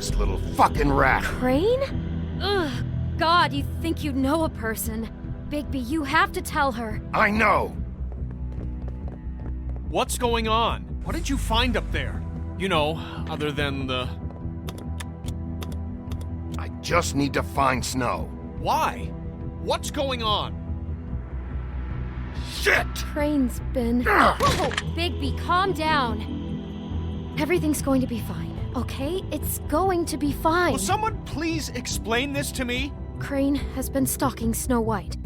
Useless little fucking rat. Crane? Ugh, God, you think you know a person. Bigby, you have to tell her. I know. What's going on? What did you find up there? You know, other than the... I just need to find Snow. Why? What's going on? Shit! Crane's been... Whoa, Bigby, calm down. Everything's going to be fine, okay? It's going to be fine. Will someone please explain this to me? Crane has been stalking Snow White.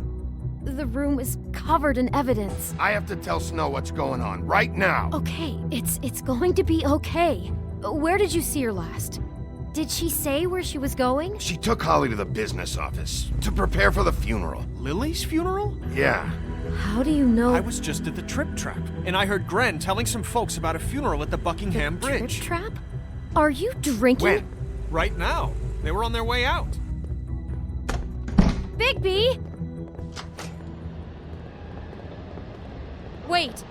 The room is covered in evidence. I have to tell Snow what's going on right now. Okay, it's going to be okay. Where did you see her last? Did she say where she was going? She took Holly to the business office to prepare for the funeral. Lily's funeral? Yeah. How do you know? I was just at the Trip Trap, and I heard Gren telling some folks about a funeral at the Buckingham Bridge. Trip Trap? Are you drinking? When? Right now. They were on their way out. Bigby! Wait.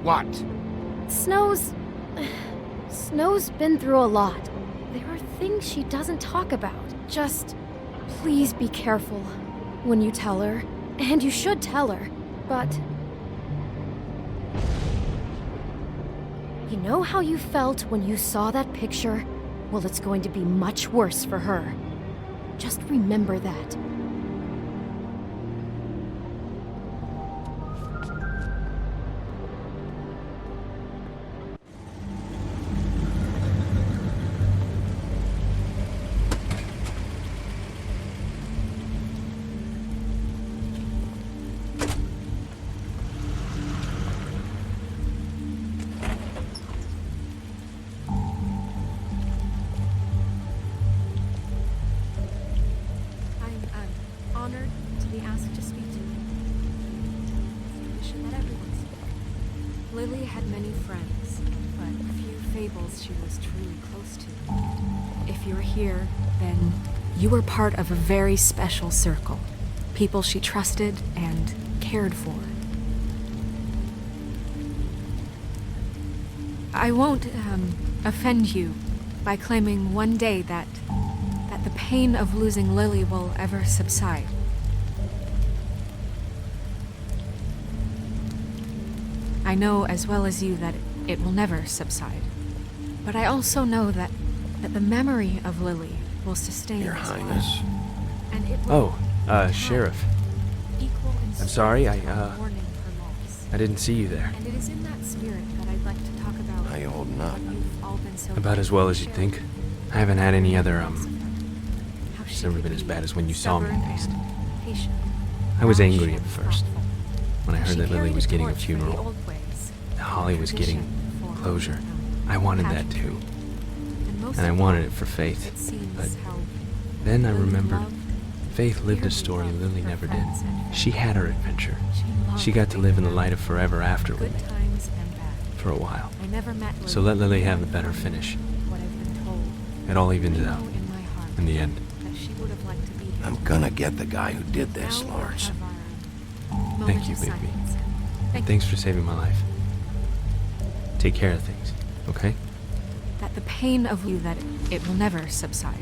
What? Snow's been through a lot. There are things she doesn't talk about. Just please be careful when you tell her. And you should tell her. But you know how you felt when you saw that picture? Well, it's going to be much worse for her. Just remember that. Honored to be asked to speak to you. We should let everyone speak. Lily had many friends, but few fables she was truly close to. If you're here, then you were part of a very special circle. People she trusted and cared for. I won't offend you by claiming one day that the pain of losing Lily will ever subside. I know as well as you that it will never subside. But I also know that the memory of Lily will sustain Your us all. Highness. And it will Sheriff. equal in I'm sorry, strength to mourning her loss. I didn't see you there. And it is in that spirit that I'd like to talk about How you holding up? what you've all been so About as well as you'd think. I haven't had any other, it's never been as bad as when you saw me, Beast. I was angry at first, when I heard that Lily was getting a funeral. That Holly was getting closure. I wanted that too. And I wanted it for Faith. But then I remembered Faith lived a story Lily never did. She had her adventure. She got to live in the light of forever after with me. For a while. So let Lily have a better finish. It all evens out. In the end. I'm gonna get the guy who did this, Lawrence. Thank you, baby. And thanks for saving my life. Take care of things, okay? That the pain of you, that it will never subside.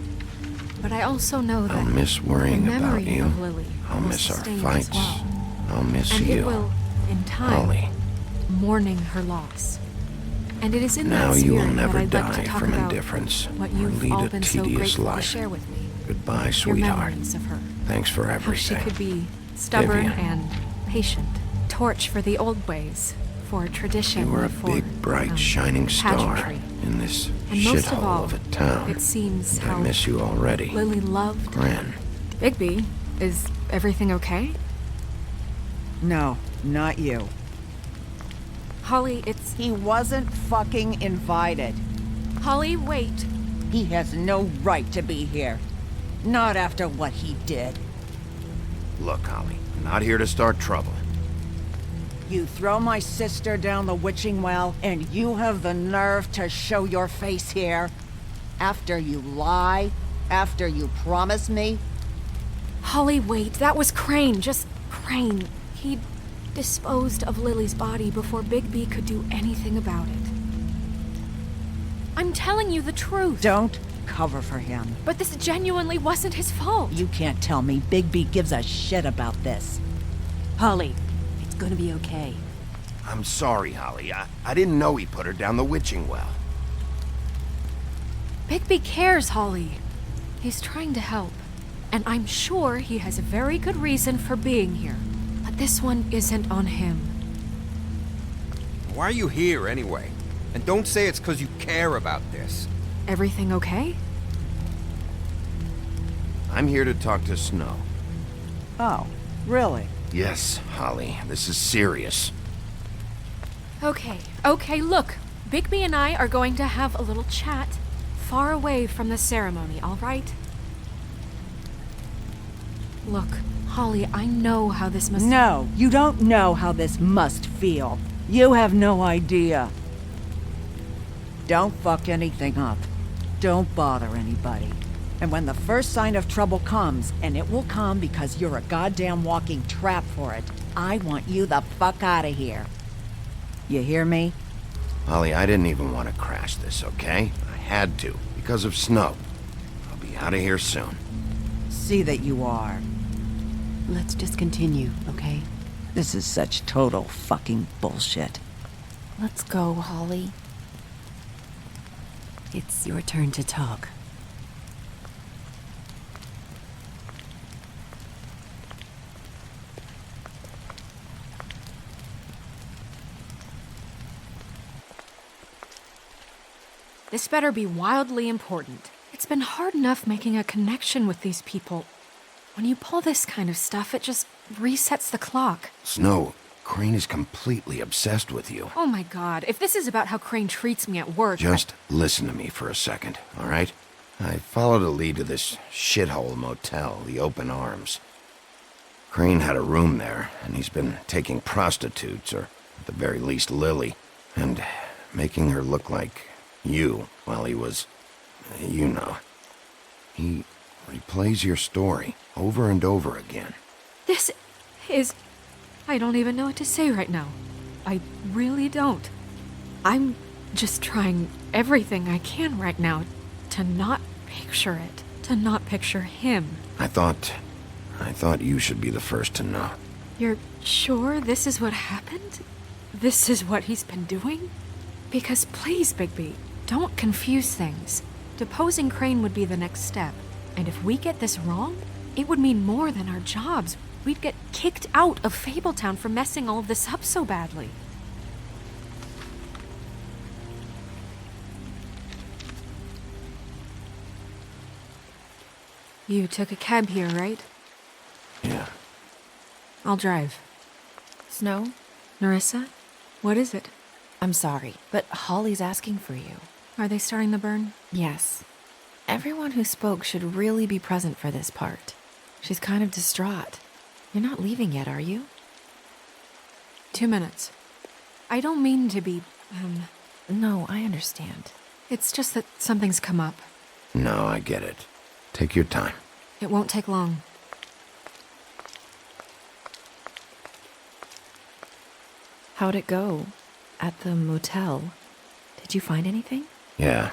But I also know that I'll miss the worrying about memory you. of Lily I'll will miss our sustain as fights. well. I'll miss And you. it will, in time, Holly. mourning her loss. And it is in Now that you will spirit never that I'd like die to talk from about indifference what or you've lead all a been so tedious grateful to life. share with me. Goodbye, Your sweetheart. memories of her. Thanks for How she everything. could be stubborn Vivian. and patient. Torch for the old ways, for tradition. You were a for, big, bright, shining star pageantry. in this And most of shithole all, of a town. it seems And I how miss you already. Lily loved Gren. Bigby. Is everything okay? No, not you. Holly, it's... He wasn't fucking invited. Holly, wait. He has no right to be here. Not after what he did. Look, Holly, I'm not here to start trouble. You throw my sister down the witching well, and you have the nerve to show your face here? After you lie? After you promise me? Holly, wait. That was Crane. Just Crane. disposed of Lily's body before Bigby could do anything about it. I'm telling you the truth. Don't cover for him. But this genuinely wasn't his fault. You can't tell me Bigby gives a shit about this. Holly, it's gonna be okay. I'm sorry, Holly. I didn't know he put her down the witching well. Bigby cares, Holly. He's trying to help. And I'm sure he has a very good reason for being here. But this one isn't on him. Why are you here, anyway? And don't say it's because you care about this. Everything okay? I'm here to talk to Snow. Oh, really? Yes, Holly, this is serious. Okay, look. Bigby and I are going to have a little chat far away from the ceremony, all right? Look, Holly, I know how this must... No, you don't know how this must feel. You have no idea. Don't fuck anything up. Don't bother anybody. And when the first sign of trouble comes, and it will come because you're a goddamn walking trap for it, I want you the fuck out of here. You hear me? Holly, I didn't even want to crash this, okay? I had to, because of Snow. I'll be out of here soon. See that you are. Let's just continue, okay? This is such total fucking bullshit. Let's go, Holly. It's your turn to talk. This better be wildly important. It's been hard enough making a connection with these people. When you pull this kind of stuff, it just resets the clock. Snow, Crane is completely obsessed with you. Oh my god, if this is about how Crane treats me at work... Just listen to me for a second, all right? I followed a lead to this shithole motel, the Open Arms. Crane had a room there, and he's been taking prostitutes, or at the very least Lily, and making her look like you while he was, you know. He replays your story over and over again. This is... I don't even know what to say right now. I really don't. I'm just trying everything I can right now to not picture it, to not picture him. I thought you should be the first to know. You're sure this is what happened? This is what he's been doing? Because please, Bigby, don't confuse things. Deposing Crane would be the next step. And if we get this wrong, it would mean more than our jobs. We'd get kicked out of Fabletown for messing all of this up so badly. You took a cab here, right? Yeah. I'll drive. Snow, Nerissa? What is it? I'm sorry, but Holly's asking for you. Are they starting the burn? Yes. Everyone who spoke should really be present for this part. She's kind of distraught. You're not leaving yet, are you? 2 minutes. I don't mean to be, No, I understand. It's just that something's come up. No, I get it. Take your time. It won't take long. How'd it go? At the motel? Did you find anything? Yeah.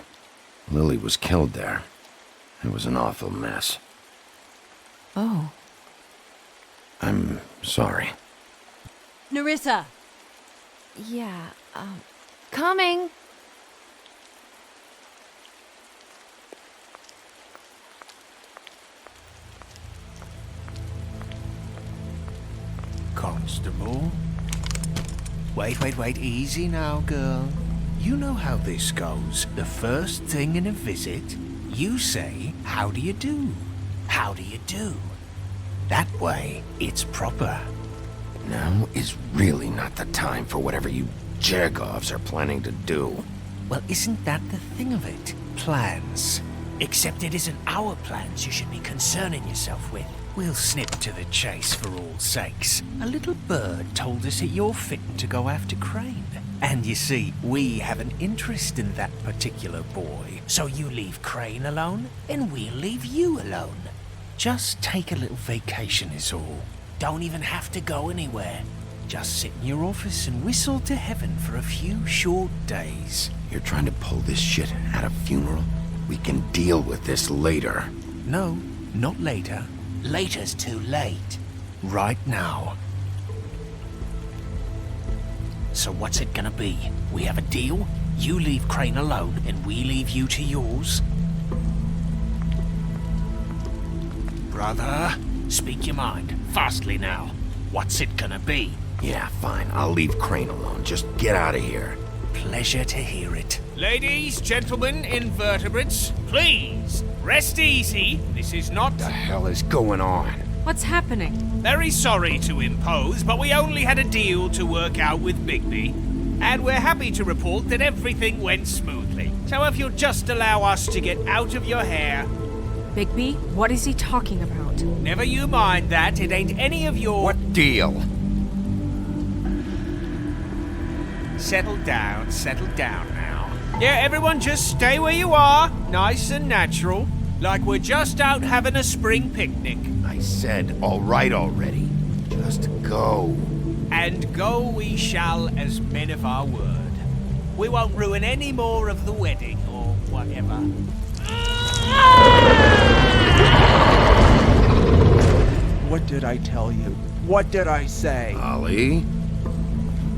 Lily was killed there. It was an awful mess. Oh. I'm sorry. Nerissa! Yeah, coming! Constable? Wait, easy now, girl. You know how this goes. The first thing in a visit, you say, how do you do? How do you do? That way, it's proper. Now is really not the time for whatever you Jergovs are planning to do. Well, isn't that the thing of it? Plans. Except it isn't our plans you should be concerning yourself with. We'll snip to the chase for all sakes. A little bird told us that you're fitting to go after Crane. And you see, we have an interest in that particular boy. So you leave Crane alone, and we'll leave you alone. Just take a little vacation is all. Don't even have to go anywhere. Just sit in your office and whistle to heaven for a few short days. You're trying to pull this shit at a funeral? We can deal with this later. No, not later. Later's too late. Right now. So what's it gonna be? We have a deal? You leave Crane alone, and we leave you to yours? Brother, speak your mind. Fastly now. What's it gonna be? Yeah, fine. I'll leave Crane alone. Just get out of here. Pleasure to hear it. Ladies, gentlemen, invertebrates, please, rest easy. This is not... What the hell is going on? What's happening? Very sorry to impose, but we only had a deal to work out with Bigby. And we're happy to report that everything went smoothly. So if you'll just allow us to get out of your hair... Bigby, what is he talking about? Never you mind that, it ain't any of your... What deal? Settle down now. Yeah, everyone just stay where you are, nice and natural, like we're just out having a spring picnic. I said all right already. Just go. And go we shall as men of our word. We won't ruin any more of the wedding or whatever. What did I tell you? What did I say? Ollie?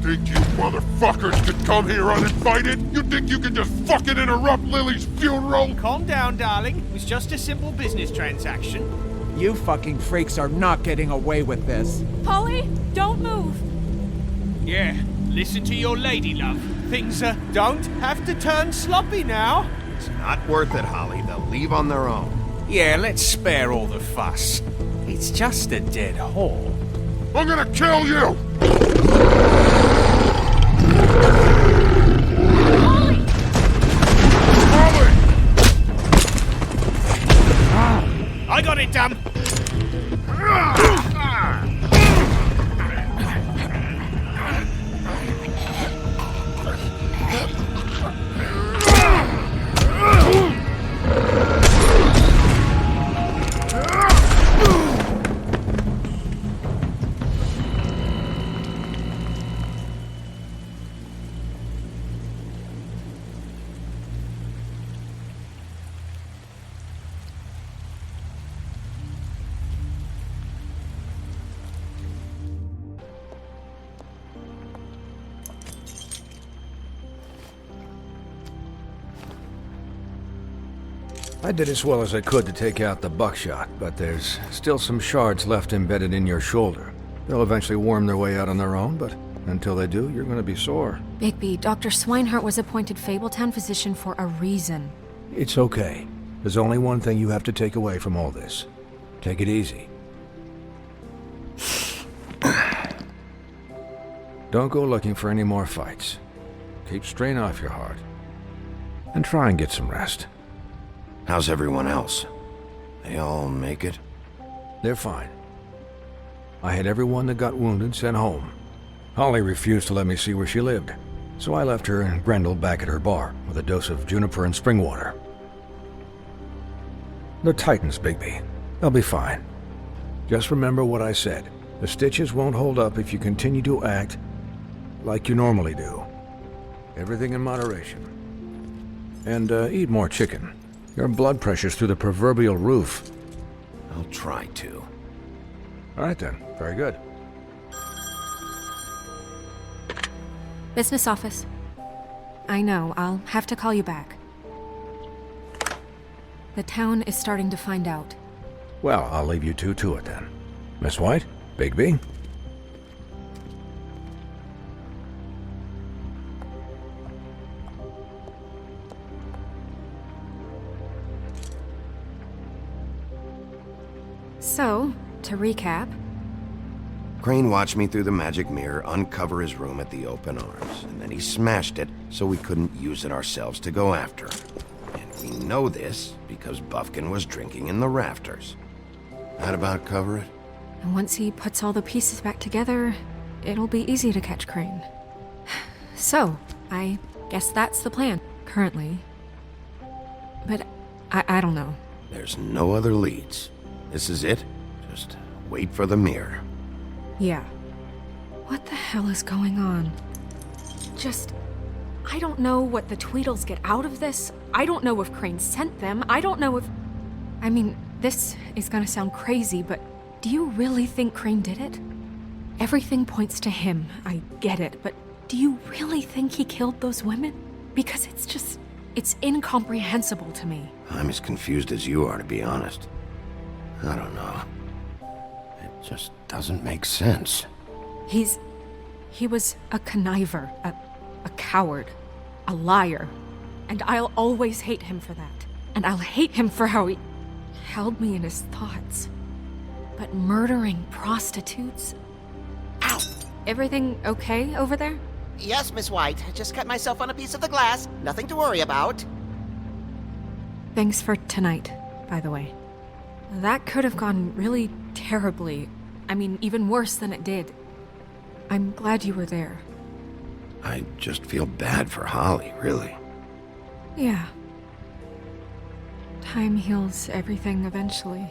Think you motherfuckers could come here uninvited? You think you can just fucking interrupt Lily's funeral? Calm down, darling. It was just a simple business transaction. You fucking freaks are not getting away with this. Polly, don't move. Yeah, listen to your lady, love. Things don't have to turn sloppy now. It's not worth it, Holly. They'll leave on their own. Yeah, let's spare all the fuss. It's just a dead whore. I'm gonna kill you! I got it, damn! I did as well as I could to take out the buckshot, but there's still some shards left embedded in your shoulder. They'll eventually worm their way out on their own, but until they do, you're gonna be sore. Bigby, Dr. Swinehart was appointed Fabletown physician for a reason. It's okay. There's only one thing you have to take away from all this. Take it easy. Don't go looking for any more fights. Keep strain off your heart. And try and get some rest. How's everyone else? They all make it? They're fine. I had everyone that got wounded sent home. Holly refused to let me see where she lived, so I left her and Grendel back at her bar with a dose of juniper and spring water. They're Titans, Bigby. They'll be fine. Just remember what I said. The stitches won't hold up if you continue to act like you normally do. Everything in moderation. And eat more chicken. Your blood pressure's through the proverbial roof. I'll try to. All right then. Very good. Business office. I know, I'll have to call you back. The town is starting to find out. Well, I'll leave you two to it then. Miss White? Bigby? So, to recap... Crane watched me through the magic mirror uncover his room at the open arms, and then he smashed it so we couldn't use it ourselves to go after him. And we know this because Buffkin was drinking in the rafters. That about cover it? And once he puts all the pieces back together, it'll be easy to catch Crane. So, I guess that's the plan, currently. But I don't know. There's no other leads. This is it. Just wait for the mirror. Yeah. What the hell is going on? I don't know what the Tweedles get out of this. I don't know if Crane sent them. I don't know if... I mean, this is gonna sound crazy, but do you really think Crane did it? Everything points to him, I get it, but do you really think he killed those women? Because it's incomprehensible to me. I'm as confused as you are, to be honest. I don't know. It just doesn't make sense. He was a conniver, a coward, a liar. And I'll always hate him for that. And I'll hate him for how he held me in his thoughts. But murdering prostitutes? Ow! Everything okay over there? Yes, Miss White. I just cut myself on a piece of the glass. Nothing to worry about. Thanks for tonight, by the way. That could have gone really terribly. I mean, even worse than it did. I'm glad you were there. I just feel bad for Holly, really. Yeah. Time heals everything eventually.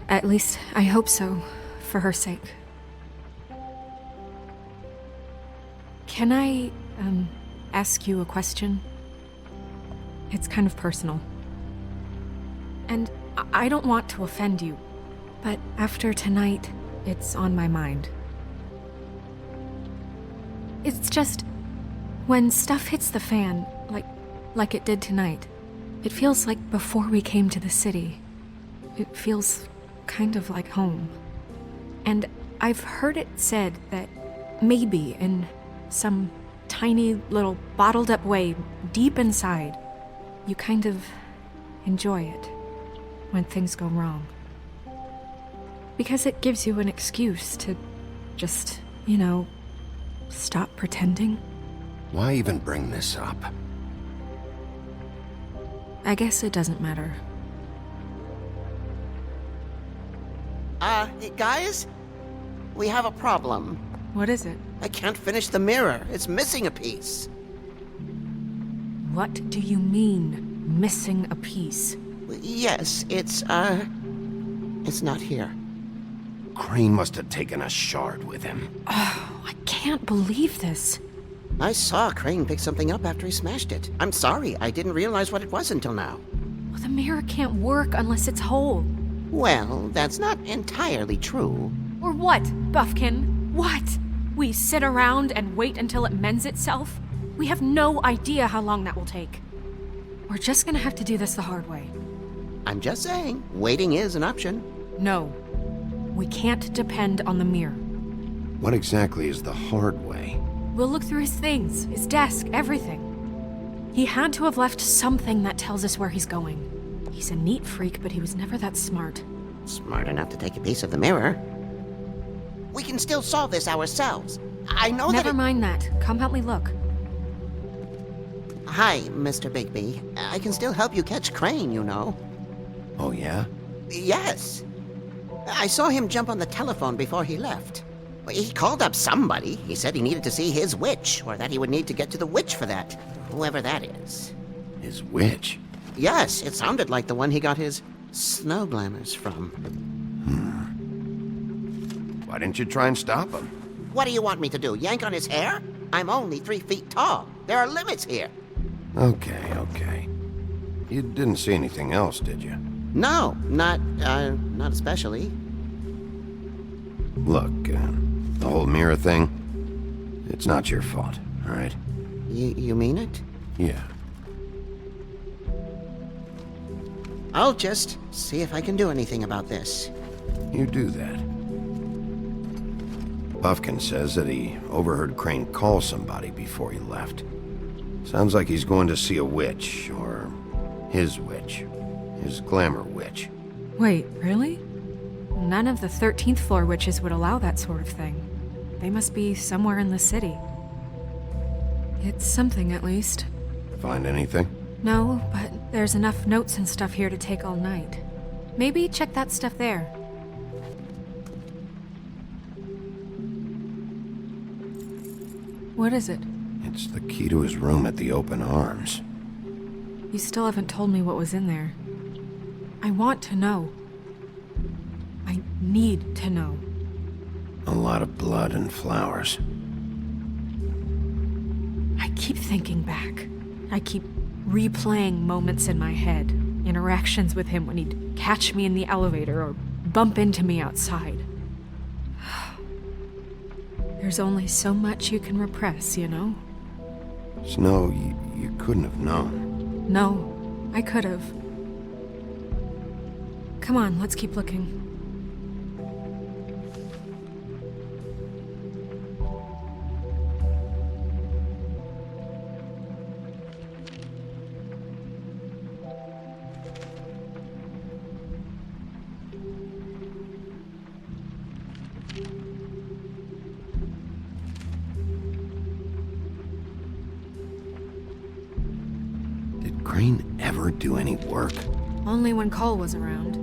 At least, I hope so, for her sake. Can I, ask you a question? It's kind of personal. And I don't want to offend you, but after tonight, it's on my mind. It's just, when stuff hits the fan, like it did tonight, it feels like before we came to the city. It feels kind of like home. And I've heard it said that maybe in some tiny little bottled up way deep inside, you kind of enjoy it when things go wrong. Because it gives you an excuse to just, stop pretending. Why even bring this up? I guess it doesn't matter. Guys? We have a problem. What is it? I can't finish the mirror. It's missing a piece. What do you mean, missing a piece? Yes, it's not here. Crane must have taken a shard with him. Oh, I can't believe this. I saw Crane pick something up after he smashed it. I'm sorry, I didn't realize what it was until now. Well, the mirror can't work unless it's whole. Well, that's not entirely true. Or what, Buffkin? What? We sit around and wait until it mends itself? We have no idea how long that will take. We're just gonna have to do this the hard way. I'm just saying, waiting is an option. No. We can't depend on the mirror. What exactly is the hard way? We'll look through his things, his desk, everything. He had to have left something that tells us where he's going. He's a neat freak, but he was never that smart. Smart enough to take a piece of the mirror. We can still solve this ourselves. I know Never mind that. Come help me look. Hi, Mr. Bigby. I can still help you catch Crane, you know. Oh, yeah? Yes. I saw him jump on the telephone before he left. He called up somebody. He said he needed to see his witch, or that he would need to get to the witch for that. Whoever that is. His witch? Yes, it sounded like the one he got his snow glamours from. Why didn't you try and stop him? What do you want me to do, yank on his hair? I'm only 3 feet tall. There are limits here. Okay. You didn't see anything else, did you? No, not especially. Look, the whole mirror thing, it's not your fault, all right? You mean it? Yeah. I'll just see if I can do anything about this. You do that. Buffkin says that he overheard Crane call somebody before he left. Sounds like he's going to see a witch, or his witch. His glamour witch. Wait, really? None of the 13th floor witches would allow that sort of thing. They must be somewhere in the city. It's something, at least. Find anything? No, but there's enough notes and stuff here to take all night. Maybe check that stuff there. What is it? It's the key to his room at the Open Arms. You still haven't told me what was in there. I want to know. I need to know. A lot of blood and flowers. I keep thinking back. I keep replaying moments in my head. Interactions with him when he'd catch me in the elevator or bump into me outside. There's only so much you can repress, you know? Snow, you couldn't have known. No, I could have. Come on, let's keep looking. Did Crane ever do any work? Only when Cole was around.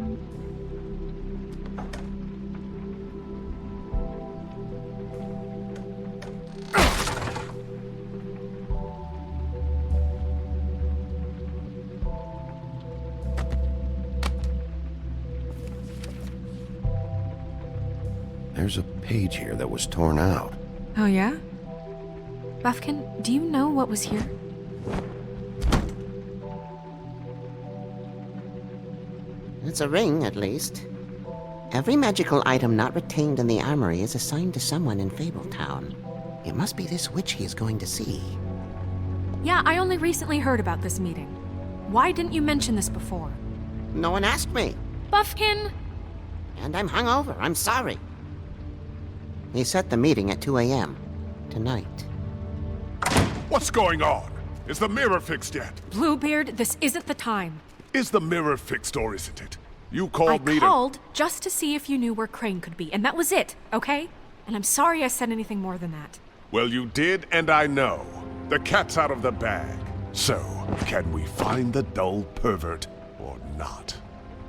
There's a page here that was torn out. Oh yeah? Buffkin, do you know what was here? It's a ring, at least. Every magical item not retained in the armory is assigned to someone in Fabletown. It must be this witch he is going to see. Yeah, I only recently heard about this meeting. Why didn't you mention this before? No one asked me. Buffkin! And I'm hungover. I'm sorry. He set the meeting at 2 a.m. tonight. What's going on? Is the mirror fixed yet? Bluebeard, this isn't the time. Is the mirror fixed or isn't it? You I called me to... called just to see if you knew where Crane could be, and that was it, okay? And I'm sorry I said anything more than that. Well, you did, and I know. The cat's out of the bag. So, can we find the dull pervert or not?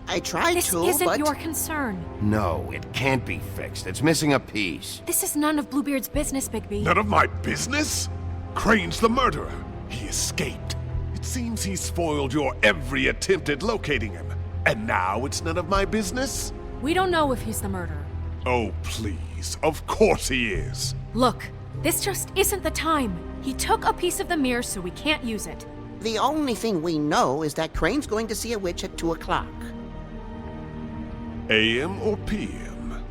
I tried This to, isn't but... your concern. No, it can't be fixed. It's missing a piece. This is none of Bluebeard's business, Bigby. None of my business? Crane's the murderer. He escaped. It seems he spoiled your every attempt at locating him. And now it's none of my business? We don't know if he's the murderer. Oh, please. Of course he is. Look, this just isn't the time. He took a piece of the mirror, so we can't use it. The only thing we know is that Crane's going to see a witch at 2 o'clock. AM or PM?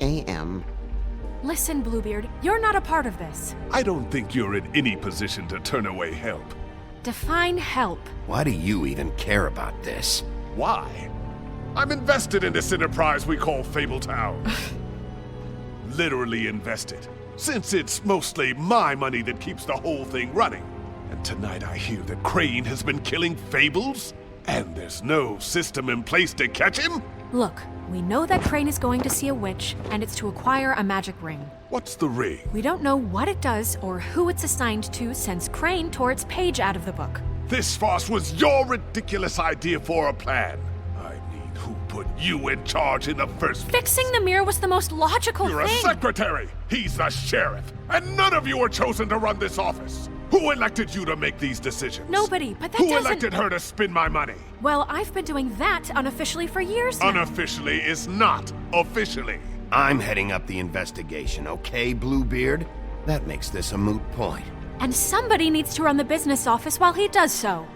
AM. Listen, Bluebeard, you're not a part of this. I don't think you're in any position to turn away help. Define help. Why do you even care about this? Why? I'm invested in this enterprise we call Fabletown. Literally invested. Since it's mostly my money that keeps the whole thing running. And tonight I hear that Crane has been killing fables? And there's no system in place to catch him? Look, we know that Crane is going to see a witch, and it's to acquire a magic ring. What's the ring? We don't know what it does or who it's assigned to since Crane tore its page out of the book. This farce was your ridiculous idea for a plan. I mean, who put you in charge in the first place? Fixing the mirror was the most logical You're thing. a secretary! He's the sheriff! And none of you are chosen to run this office! Who elected you to make these decisions? Nobody, but that Who doesn't... elected her to spend my money? Well, I've been doing that unofficially for years now. Unofficially is not officially. I'm heading up the investigation, okay, Bluebeard? That makes this a moot point. And somebody needs to run the business office while he does so.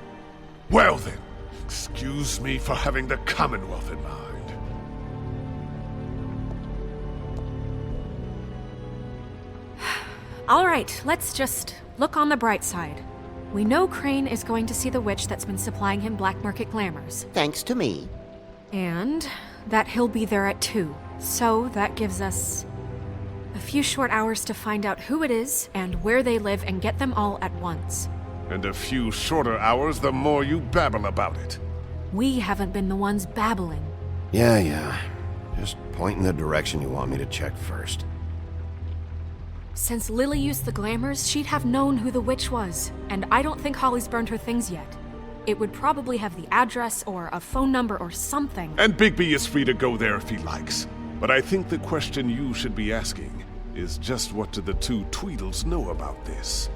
Well then, excuse me for having the Commonwealth in mind. All right, let's just look on the bright side. We know Crane is going to see the witch that's been supplying him black market glamours. Thanks to me. And that he'll be there at 2. So that gives us a few short hours to find out who it is and where they live and get them all at once. And a few shorter hours the more you babble about it. We haven't been the ones babbling. Yeah. Just point in the direction you want me to check first. Since Lily used the glamours, she'd have known who the witch was, and I don't think Holly's burned her things yet. It would probably have the address or a phone number or something. And Bigby is free to go there if he likes. But I think the question you should be asking is just what do the two Tweedles know about this?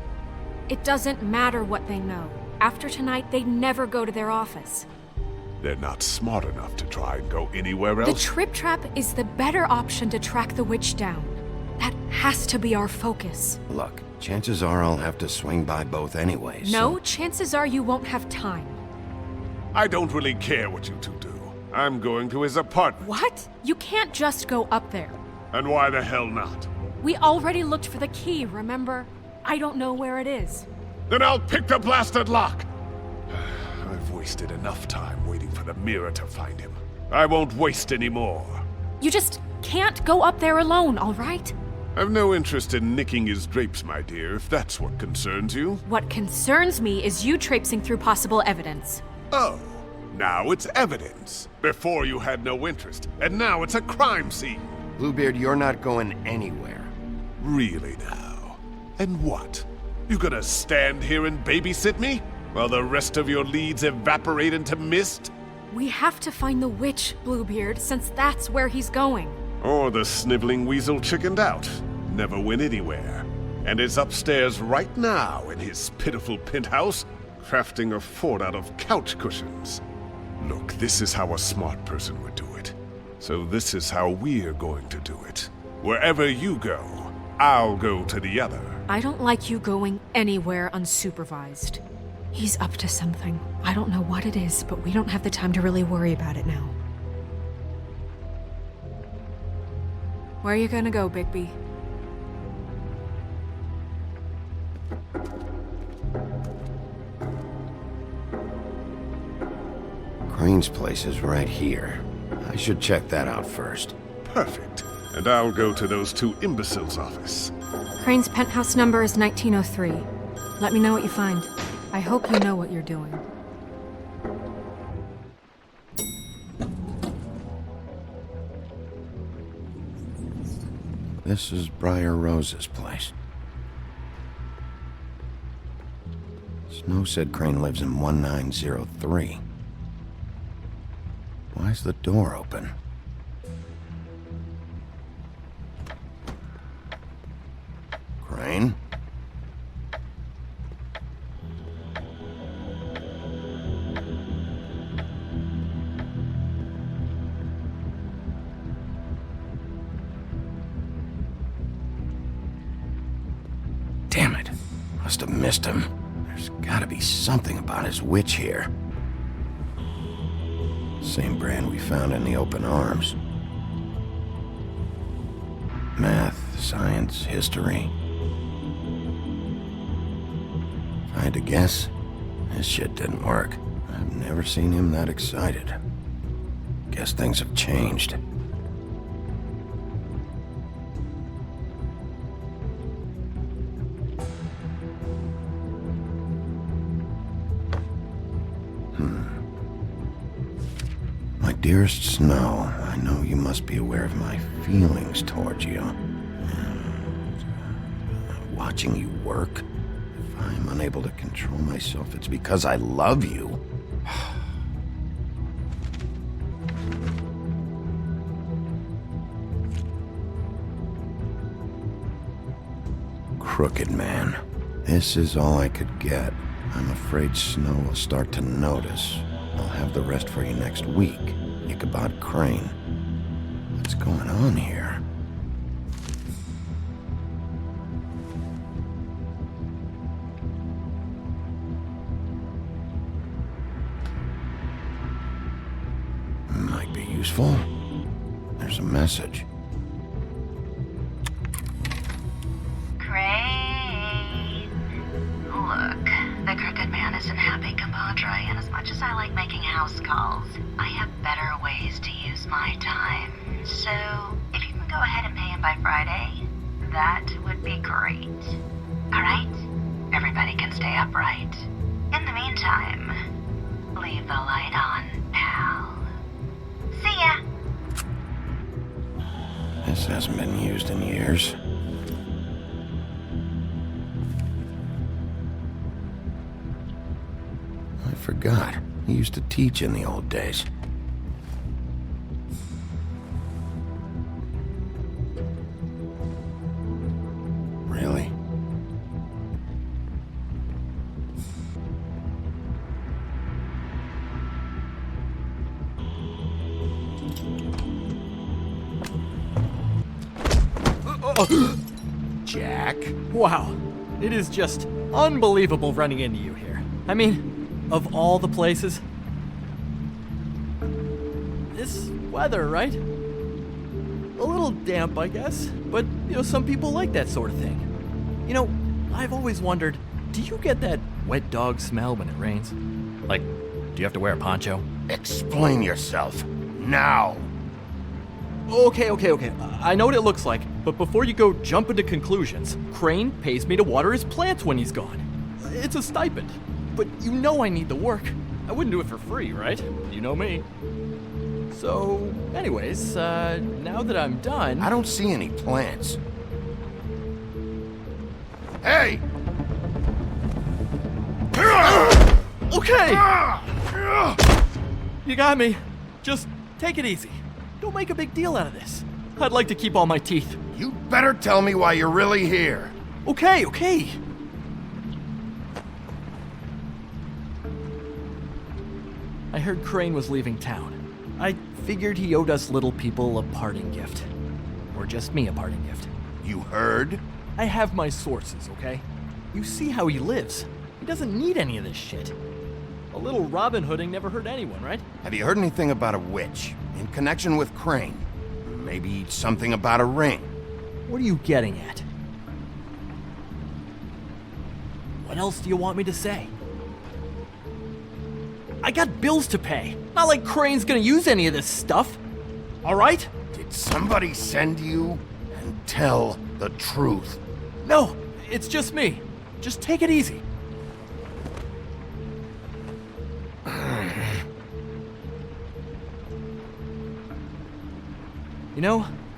It doesn't matter what they know. After tonight, they'd never go to their office. They're not smart enough to try and go anywhere else. The trip trap is the better option to track the witch down. That has to be our focus. Look, chances are I'll have to swing by both anyways. No, chances are you won't have time. I don't really care what you two do. I'm going to his apartment. What? You can't just go up there. And why the hell not? We already looked for the key, remember? I don't know where it is. Then I'll pick the blasted lock! I've wasted enough time waiting for the mirror to find him. I won't waste any more. You just can't go up there alone, all right? I've no interest in nicking his drapes, my dear, if that's what concerns you. What concerns me is you traipsing through possible evidence. Oh, now it's evidence. Before you had no interest, and now it's a crime scene. Bluebeard, you're not going anywhere. Really now? And what? You gonna stand here and babysit me? While the rest of your leads evaporate into mist? We have to find the witch, Bluebeard, since that's where he's going. Or the sniveling weasel chickened out. Never went anywhere. And is upstairs right now in his pitiful penthouse, crafting a fort out of couch cushions. Look, this is how a smart person would do it. So this is how we're going to do it. Wherever you go, I'll go to the other. I don't like you going anywhere unsupervised. He's up to something. I don't know what it is, but we don't have the time to really worry about it now. Where are you gonna go, Bigby? Crane's place is right here. I should check that out first. Perfect. And I'll go to those two imbeciles' office. Crane's penthouse number is 1903. Let me know what you find. I hope you know what you're doing. This is Briar Rose's place. Snow said Crane lives in 1903. Why's the door open? Crane? Damn it. Must have missed him. There's gotta be something about his witch here. Same brand we found in the open arms. Math, science, history. If I had to guess, this shit didn't work. I've never seen him that excited. Guess things have changed. My dearest Snow, I know you must be aware of my feelings towards you. Watching you work, if I'm unable to control myself, it's because I love you. Crooked man. This is all I could get. I'm afraid Snow will start to notice. I'll have the rest for you next week. Ichabod Crane. What's going on here? Might be useful. There's a message. Crane. Look, the crooked man isn't happy, compadre, and as much as I like making house calls, I have better ways to use my time. So, if you can go ahead and pay him by Friday, that would be great. Alright? Everybody can stay upright. In the meantime, leave the light on, pal. See ya! This hasn't been used in years. I forgot. He used to teach in the old days. Really? Jack? Wow. It is just unbelievable running into you here. I mean, of all the places. This weather, right? A little damp, I guess. But, some people like that sort of thing. I've always wondered, do you get that wet dog smell when it rains? Like, do you have to wear a poncho? Explain yourself. Now. Okay. I know what it looks like, but before you go jumping to conclusions, Crane pays me to water his plants when he's gone. It's a stipend. But I need the work. I wouldn't do it for free, right? You know me. So, anyways, now that I'm done... I don't see any plants. Hey! Okay! You got me. Just take it easy. Don't make a big deal out of this. I'd like to keep all my teeth. You better tell me why you're really here. Okay. I heard Crane was leaving town. I figured he owed us little people a parting gift. Or just me a parting gift. You heard? I have my sources, okay? You see how he lives. He doesn't need any of this shit. A little Robin Hooding never hurt anyone, right? Have you heard anything about a witch in connection with Crane? Maybe something about a ring? What are you getting at? What else do you want me to say? I got bills to pay. Not like Crane's gonna use any of this stuff. All right? Did somebody send you? And tell the truth. No, it's just me. Just take it easy.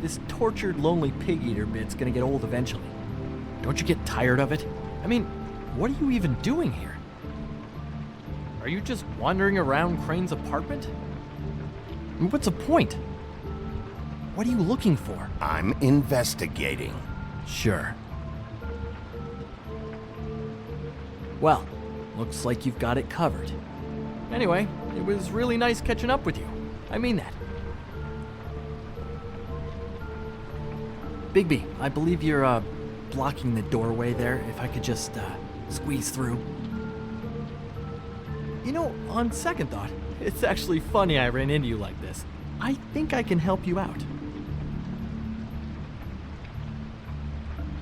This tortured, lonely pig-eater bit's gonna get old eventually. Don't you get tired of it? I mean, what are you even doing here? Are you just wandering around Crane's apartment? I mean, what's the point? What are you looking for? I'm investigating. Sure. Well, looks like you've got it covered. Anyway, it was really nice catching up with you. I mean that. Bigby, I believe you're, blocking the doorway there. If I could just, squeeze through. On second thought, it's actually funny I ran into you like this. I think I can help you out.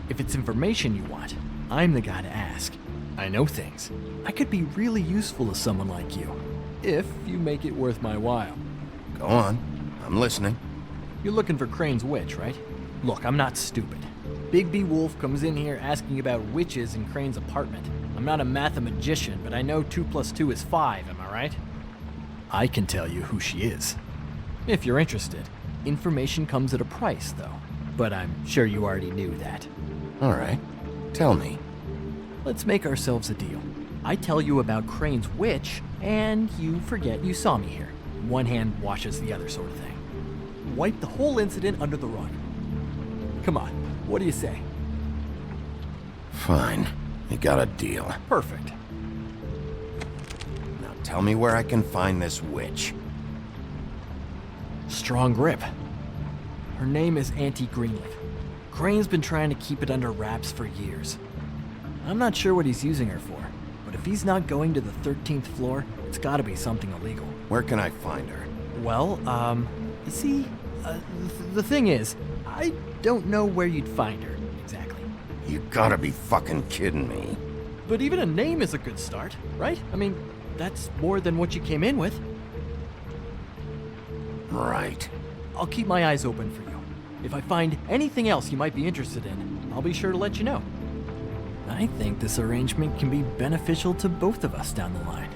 If it's information you want, I'm the guy to ask. I know things. I could be really useful to someone like you, if you make it worth my while. Go on. I'm listening. You're looking for Crane's witch, right? Look, I'm not stupid. Bigby Wolf comes in here asking about witches in Crane's apartment. I'm not a mathematician, but I know 2 + 2 is 5, am I right? I can tell you who she is. If you're interested. Information comes at a price, though. But I'm sure you already knew that. All right. Tell me. Let's make ourselves a deal. I tell you about Crane's witch, and you forget you saw me here. One hand washes the other sort of thing. Wipe the whole incident under the rug. Come on, what do you say? Fine. You got a deal. Perfect. Now tell me where I can find this witch. Strong grip. Her name is Auntie Greenleaf. Crane's been trying to keep it under wraps for years. I'm not sure what he's using her for, but if he's not going to the 13th floor, it's gotta be something illegal. Where can I find her? Well, you see, the thing is, I don't know where you'd find her, exactly. You gotta be fucking kidding me. But even a name is a good start, right? I mean, that's more than what you came in with. Right. I'll keep my eyes open for you. If I find anything else you might be interested in, I'll be sure to let you know. I think this arrangement can be beneficial to both of us down the line.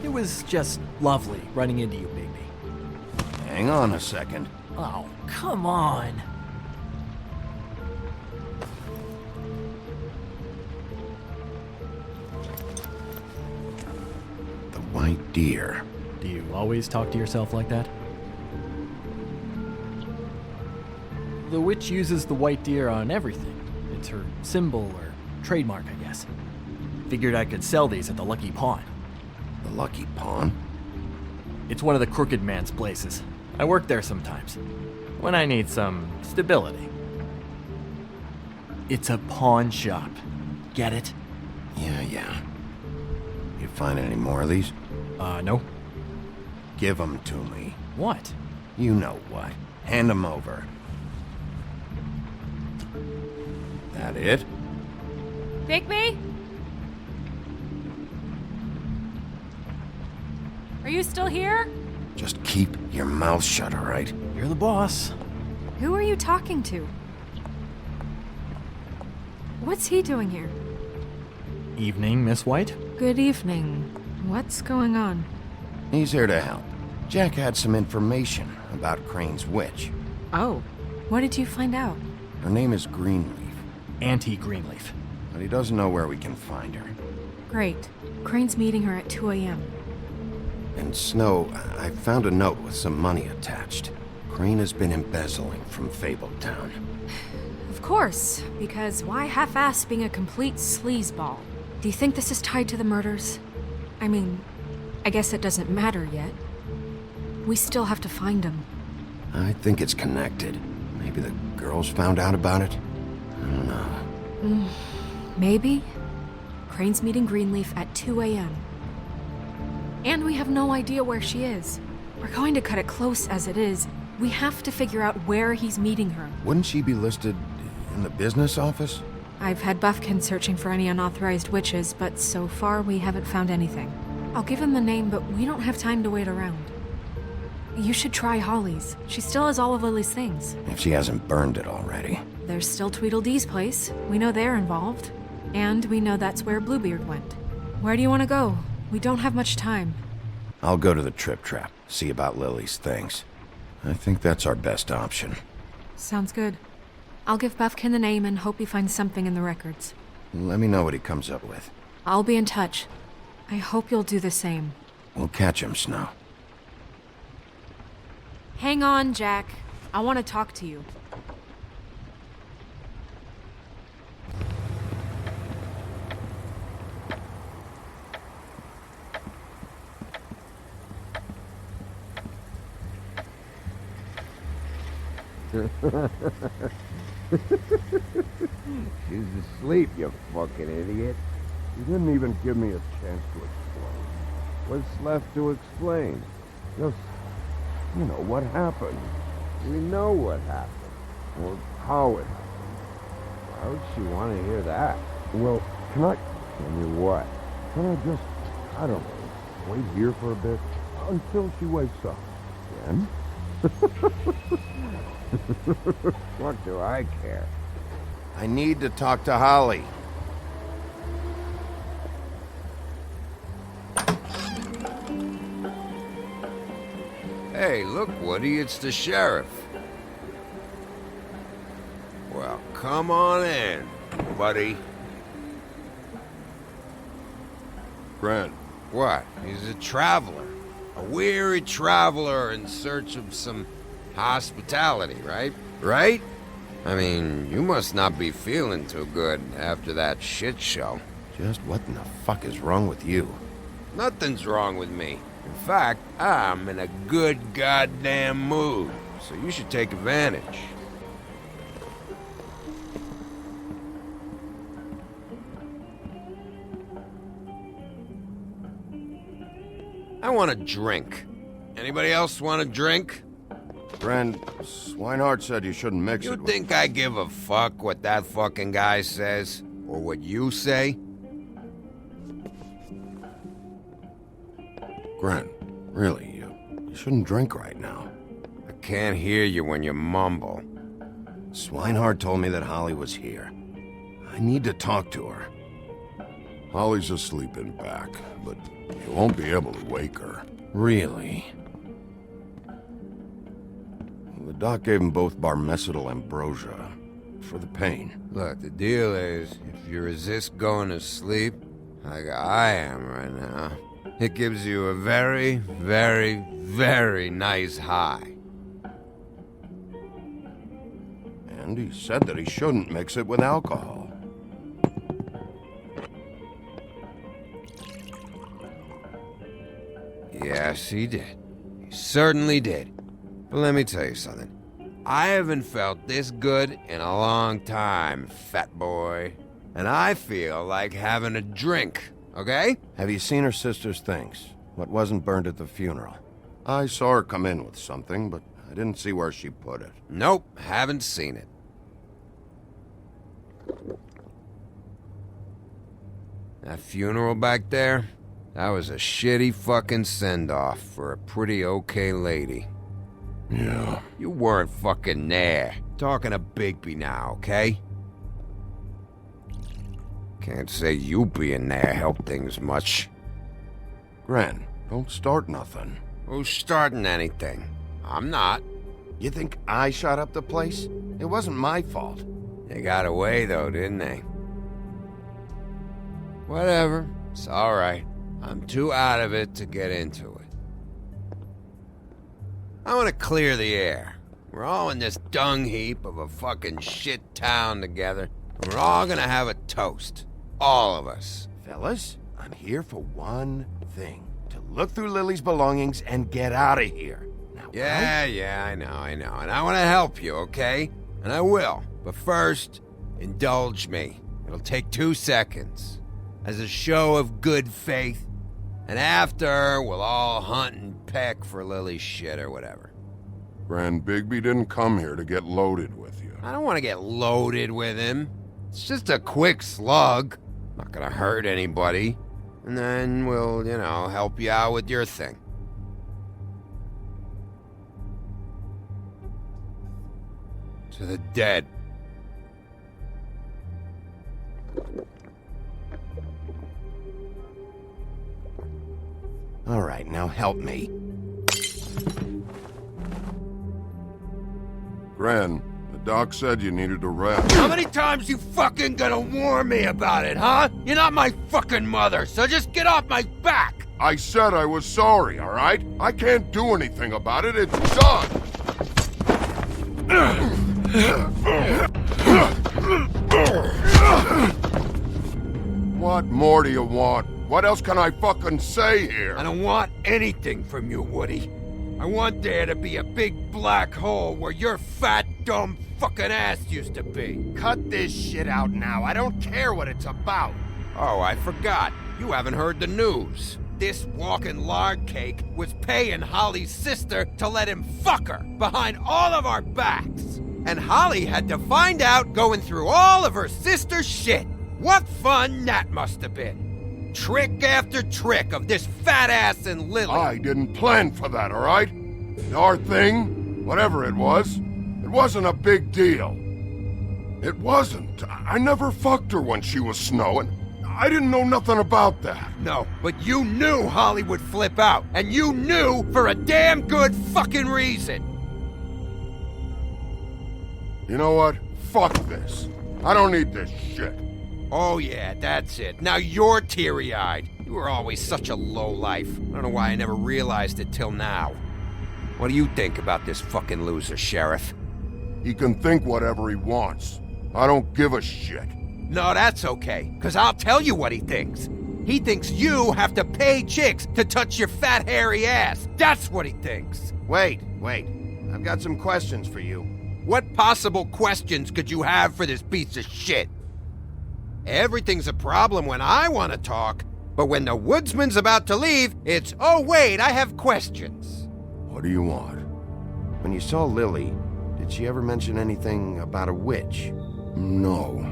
It was just lovely running into you, Bigby. Hang on a second. Oh, come on. The white deer. Do you always talk to yourself like that? The witch uses the white deer on everything. It's her symbol or trademark, I guess. Figured I could sell these at the Lucky Pawn. The Lucky Pawn? It's one of the crooked man's places. I work there sometimes, when I need some stability. It's a pawn shop. Get it? Yeah. You find any more of these? No. Give them to me. What? You know what. Hand them over. That it? Bigby? Are you still here? Just keep your mouth shut, all right? You're the boss. Who are you talking to? What's he doing here? Evening, Miss White. Good evening. What's going on? He's here to help. Jack had some information about Crane's witch. Oh, what did you find out? Her name is Greenleaf. Auntie Greenleaf. But he doesn't know where we can find her. Great. Crane's meeting her at 2 a.m. And Snow, I found a note with some money attached. Crane has been embezzling from Fabletown. Of course, because why half-ass being a complete sleazeball? Do you think this is tied to the murders? I mean, I guess it doesn't matter yet. We still have to find him. I think it's connected. Maybe the girls found out about it? I don't know. Maybe? Crane's meeting Greenleaf at 2 a.m. And we have no idea where she is. We're going to cut it close as it is. We have to figure out where he's meeting her. Wouldn't she be listed in the business office? I've had Buffkin searching for any unauthorized witches, but so far we haven't found anything. I'll give him the name, but we don't have time to wait around. You should try Holly's. She still has all of Lily's things. If she hasn't burned it already. There's still Tweedledee's place. We know they're involved. And we know that's where Bluebeard went. Where do you want to go? We don't have much time. I'll go to the Trip Trap, see about Lily's things. I think that's our best option. Sounds good. I'll give Buffkin the name and hope he finds something in the records. Let me know what he comes up with. I'll be in touch. I hope you'll do the same. We'll catch him, Snow. Hang on, Jack. I want to talk to you. She's asleep, you fucking idiot. You didn't even give me a chance to explain. What's left to explain? Just, you know, what happened. We know what happened. Or how it happened. Why would she want to hear that? Well, can I... Tell you what. Can I just, I don't know, wait here for a bit? Until she wakes up. Then? What do I care? I need to talk to Holly. Hey, look, Woody, it's the sheriff. Well, come on in, buddy. Grant. What? He's a traveler. A weary traveler in search of some hospitality, right? Right? I mean, you must not be feeling too good after that shit show. Just what in the fuck is wrong with you? Nothing's wrong with me. In fact, I'm in a good goddamn mood, so you should take advantage. I want a drink. Anybody else want a drink? Friend, Swinehart said you shouldn't mix it You with... think I give a fuck what that fucking guy says? Or what you say? Grant, really, you shouldn't drink right now. I can't hear you when you mumble. Swinehart told me that Holly was here. I need to talk to her. Holly's asleep in back, but you won't be able to wake her. Really? The doc gave them both barmecidal ambrosia for the pain. Look, the deal is, if you resist going to sleep, like I am right now, it gives you a very, very, very nice high. And he said that he shouldn't mix it with alcohol. Yes, he did. He certainly did. But let me tell you something. I haven't felt this good in a long time, fat boy. And I feel like having a drink, okay? Have you seen her sister's things? What wasn't burned at the funeral? I saw her come in with something, but I didn't see where she put it. Nope, haven't seen it. That funeral back there? That was a shitty fucking send-off for a pretty okay lady. Yeah. You weren't fucking there. Talking to Bigby now, okay? Can't say you being there helped things much. Gren, don't start nothing. Who's starting anything? I'm not. You think I shot up the place? It wasn't my fault. They got away though, didn't they? Whatever. It's alright. I'm too out of it to get into it. I want to clear the air. We're all in this dung heap of a fucking shit town together, and we're all gonna have a toast. All of us. Fellas, I'm here for one thing. To look through Lily's belongings and get out of here. Now, Yeah, I know. And I want to help you, okay? And I will. But first, indulge me. It'll take 2 seconds. As a show of good faith. And after, we'll all hunt and peck for Lily's shit or whatever. Grand Bigby didn't come here to get loaded with you. I don't want to get loaded with him. It's just a quick slug. Not gonna hurt anybody. And then we'll, help you out with your thing. To the dead. All right, now help me. Gran, the doc said you needed a rest. How many times you fucking gonna warn me about it, huh? You're not my fucking mother, so just get off my back! I said I was sorry, all right? I can't do anything about it. It's done! What more do you want? What else can I fucking say here? I don't want anything from you, Woody. I want there to be a big black hole where your fat, dumb fucking ass used to be. Cut this shit out now. I don't care what it's about. Oh, I forgot. You haven't heard the news. This walking lard cake was paying Holly's sister to let him fuck her behind all of our backs. And Holly had to find out going through all of her sister's shit. What fun that must have been. Trick after trick of this fat ass and Lily. I didn't plan for that, all right? Our thing, whatever it wasn't a big deal. It wasn't. I never fucked her when she was snowing. I didn't know nothing about that. No, but you knew Holly would flip out, and you knew for a damn good fucking reason. You know what? Fuck this. I don't need this shit. Oh yeah, that's it. Now you're teary-eyed. You were always such a lowlife. I don't know why I never realized it till now. What do you think about this fucking loser, Sheriff? He can think whatever he wants. I don't give a shit. No, that's okay, because I'll tell you what he thinks. He thinks you have to pay chicks to touch your fat, hairy ass. That's what he thinks. Wait. I've got some questions for you. What possible questions could you have for this piece of shit? Everything's a problem when I want to talk, but when the woodsman's about to leave, it's, oh wait, I have questions. What do you want? When you saw Lily, did she ever mention anything about a witch? No.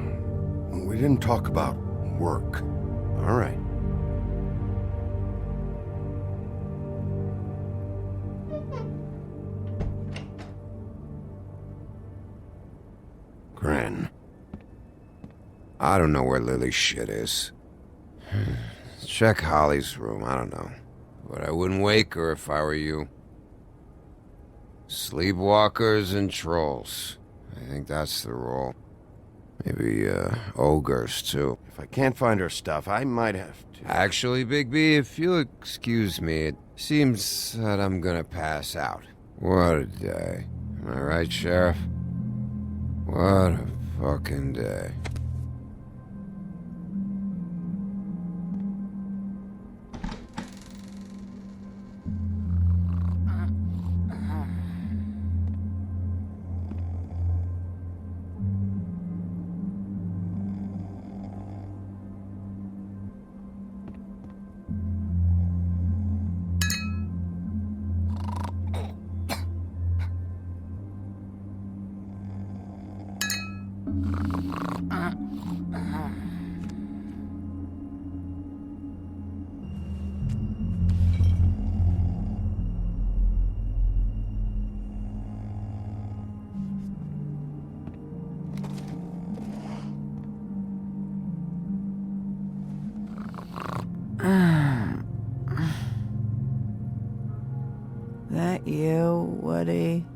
We didn't talk about work. All right. Gran. I don't know where Lily's shit is. Check Holly's room, I don't know. But I wouldn't wake her if I were you. Sleepwalkers and trolls. I think that's the rule. Maybe, ogres, too. If I can't find her stuff, I might have to... Actually, Bigby, if you'll excuse me, it seems that I'm gonna pass out. What a day. Am I right, Sheriff? What a fucking day. That you, Woody?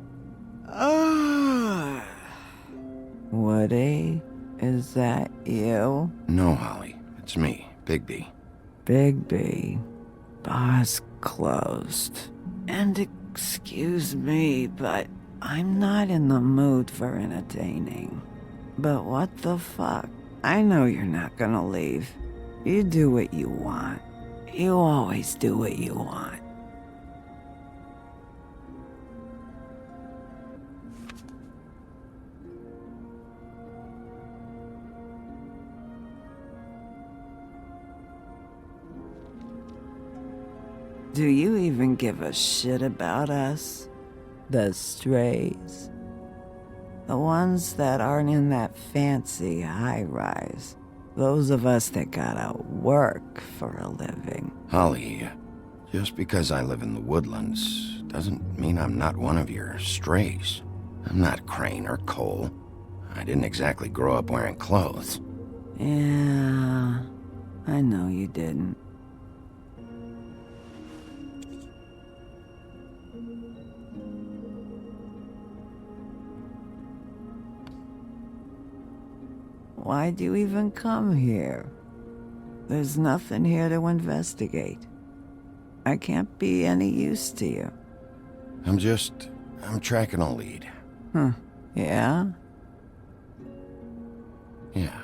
Woody? Is that you? No, Holly. It's me, Bigby. Bigby. Bar's closed. And excuse me, but I'm not in the mood for entertaining. But what the fuck? I know you're not gonna leave. You do what you want. You always do what you want. Do you even give a shit about us? The strays? The ones that aren't in that fancy high-rise. Those of us that gotta work for a living. Holly, just because I live in the woodlands doesn't mean I'm not one of your strays. I'm not Crane or Cole. I didn't exactly grow up wearing clothes. Yeah, I know you didn't. Why'd you even come here? There's nothing here to investigate. I can't be any use to you. I'm tracking a lead. Yeah? Yeah.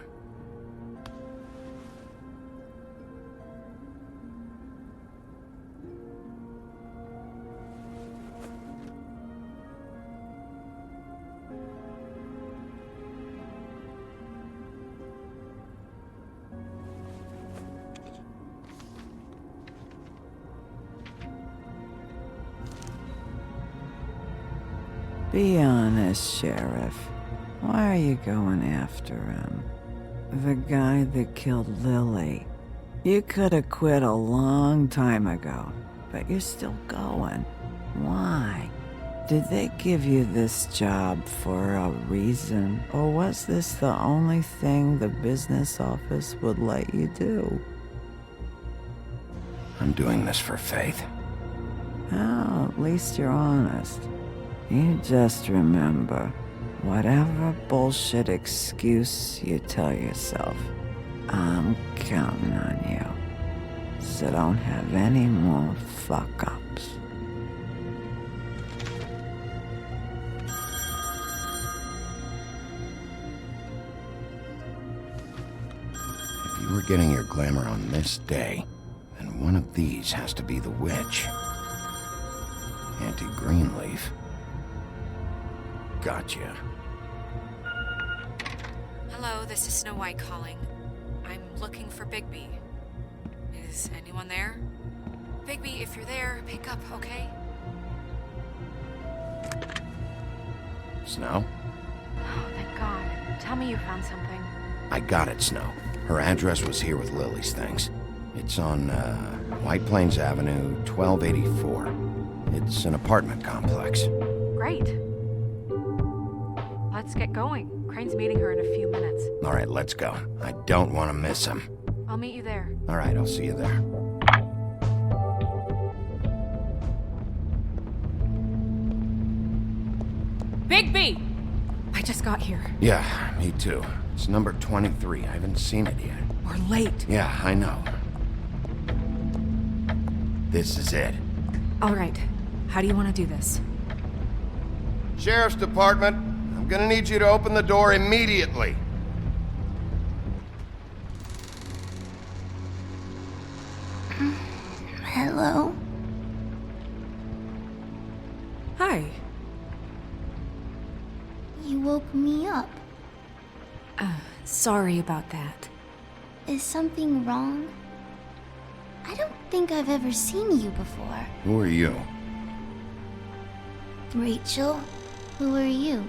Be honest, Sheriff. Why are you going after him? The guy that killed Lily. You could have quit a long time ago, but you're still going. Why? Did they give you this job for a reason, or was this the only thing the business office would let you do? I'm doing this for Faith. Oh, at least you're honest. You just remember, whatever bullshit excuse you tell yourself, I'm counting on you. So don't have any more fuck-ups. If you were getting your glamour on this day, then one of these has to be the witch. Auntie Greenleaf. Gotcha. Hello, this is Snow White calling. I'm looking for Bigby. Is anyone there? Bigby, if you're there, pick up, okay? Snow? Oh, thank God. Tell me you found something. I got it, Snow. Her address was here with Lily's things. It's on, White Plains Avenue, 1284. It's an apartment complex. Great. Let's get going. Crane's meeting her in a few minutes. All right, let's go. I don't want to miss him. I'll meet you there. All right, I'll see you there. Bigby! I just got here. Yeah, me too. It's number 23. I haven't seen it yet. We're late. Yeah, I know. This is it. All right. How do you want to do this? Sheriff's Department, I'm gonna need you to open the door immediately. Hello? Hi. You woke me up. Sorry about that. Is something wrong? I don't think I've ever seen you before. Who are you? Rachel, who are you?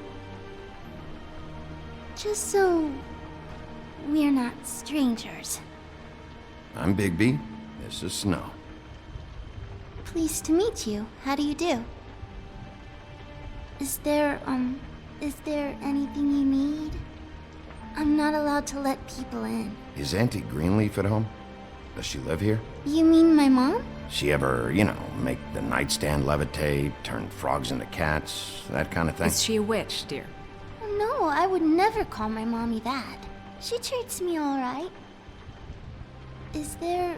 Just so we're not strangers. I'm Bigby. This is Snow. Pleased to meet you. How do you do? Is there anything you need? I'm not allowed to let people in. Is Auntie Greenleaf at home? Does she live here? You mean my mom? She ever, make the nightstand levitate, turn frogs into cats, that kind of thing? Is she a witch, dear? No, I would never call my mommy that. She treats me all right. Is there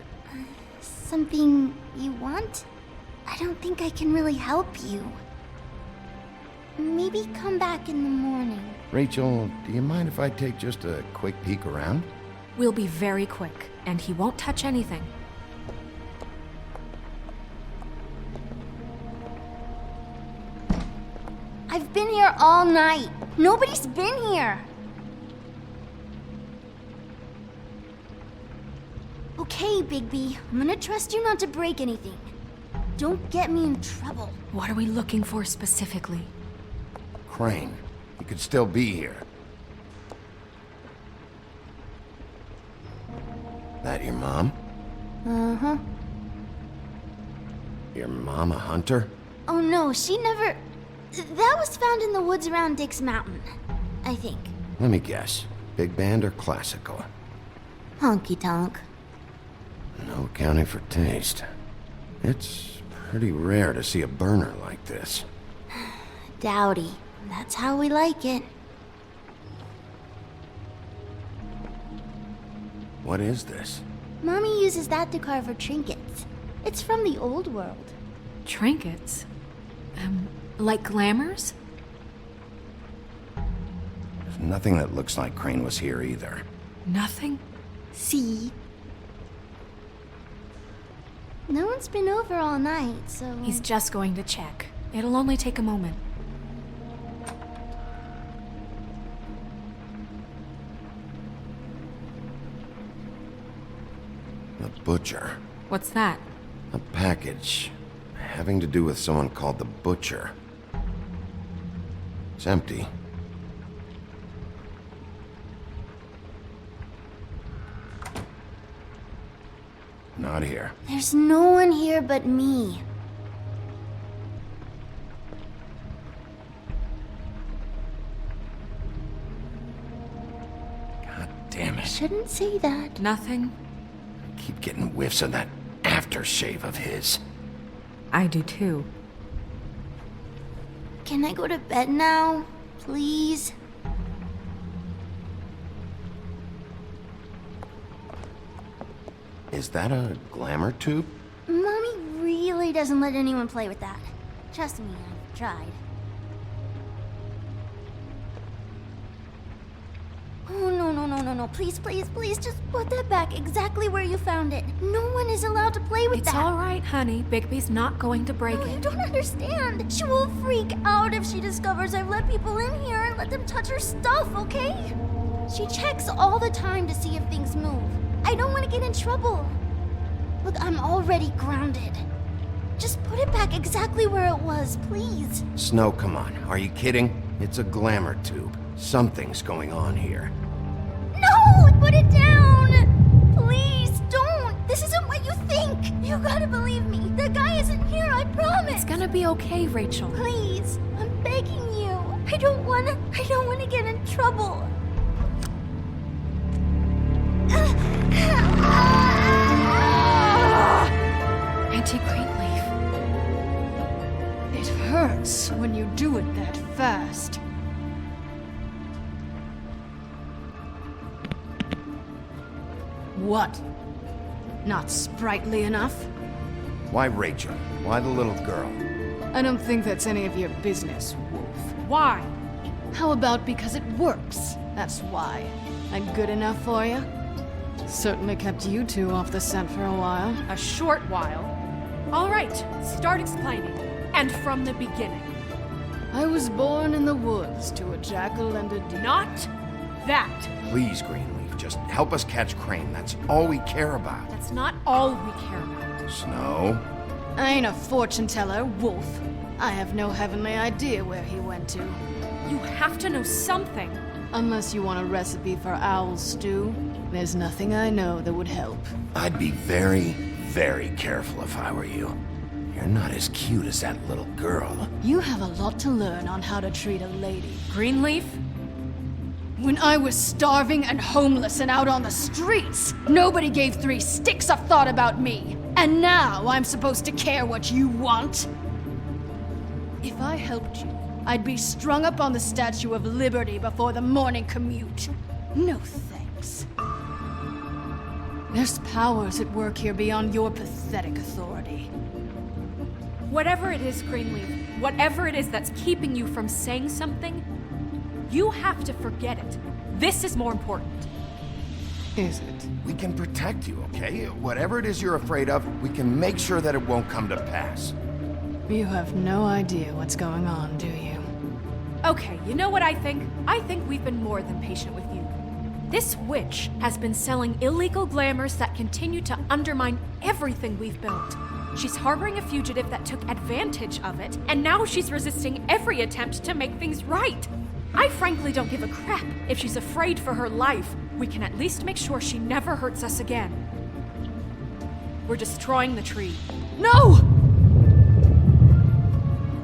something you want? I don't think I can really help you. Maybe come back in the morning. Rachel, do you mind if I take just a quick peek around? We'll be very quick, and he won't touch anything. I've been here all night. Nobody's been here. Okay, Bigby. I'm gonna trust you not to break anything. Don't get me in trouble. What are we looking for specifically? Crane. He could still be here. That your mom? Uh-huh. Your mom a hunter? Oh no, she never... That was found in the woods around Dick's Mountain, I think. Let me guess. Big band or classical? Honky tonk. No accounting for taste. It's pretty rare to see a burner like this. Dowdy. That's how we like it. What is this? Mommy uses that to carve her trinkets. It's from the old world. Trinkets? Like glamours? There's nothing that looks like Crane was here either. Nothing? See? No one's been over all night, so... He's just going to check. It'll only take a moment. The butcher. What's that? A package having to do with someone called the Butcher. It's empty. Not here. There's no one here but me. God damn it. Shouldn't say that. Nothing? I keep getting whiffs of that aftershave of his. I do too. Can I go to bed now? Please? Is that a glamour tube? Mommy really doesn't let anyone play with that. Trust me, I've tried. Oh, no. Please, just put that back exactly where you found it. No one is allowed to play with that. It's all right, honey. Bigby's not going to break it. You don't understand. She will freak out if she discovers I've let people in here and let them touch her stuff, okay? She checks all the time to see if things move. I don't want to get in trouble. Look, I'm already grounded. Just put it back exactly where it was, please. Snow, come on. Are you kidding? It's a glamour tube. Something's going on here. No! Put it down! Please, don't! This isn't what you think! You gotta believe me. The guy isn't here, I promise! It's gonna be okay, Rachel. Please, I'm begging you. I don't wanna get in trouble. Auntie Greenleaf. It hurts when you do it that fast. What? Not sprightly enough? Why Rachel? Why the little girl? I don't think that's any of your business, Wolf. Why? How about because it works? That's why. I'm good enough for you? Certainly kept you two off the scent for a while. A short while. All right, start explaining. And from the beginning. I was born in the woods to a jackal and a deer. Not that. Please, Greenleaf, just help us catch Crane. That's all we care about. That's not all we care about. Snow? I ain't a fortune teller, Wolf. I have no heavenly idea where he went to. You have to know something. Unless you want a recipe for owl stew, there's nothing I know that would help. I'd be very, very careful if I were you. You're not as cute as that little girl. You have a lot to learn on how to treat a lady. Greenleaf? When I was starving and homeless and out on the streets, nobody gave 3 sticks of thought about me. And now I'm supposed to care what you want? If I helped you, I'd be strung up on the Statue of Liberty before the morning commute. No thanks. There's powers at work here beyond your pathetic authority. Whatever it is, Greenleaf, whatever it is that's keeping you from saying something, you have to forget it. This is more important. Is it? We can protect you, okay? Whatever it is you're afraid of, we can make sure that it won't come to pass. You have no idea what's going on, do you? Okay, you know what I think? I think we've been more than patient with you. This witch has been selling illegal glamours that continue to undermine everything we've built. She's harboring a fugitive that took advantage of it, and now she's resisting every attempt to make things right. I frankly don't give a crap if she's afraid for her life. We can at least make sure she never hurts us again. We're destroying the tree. No!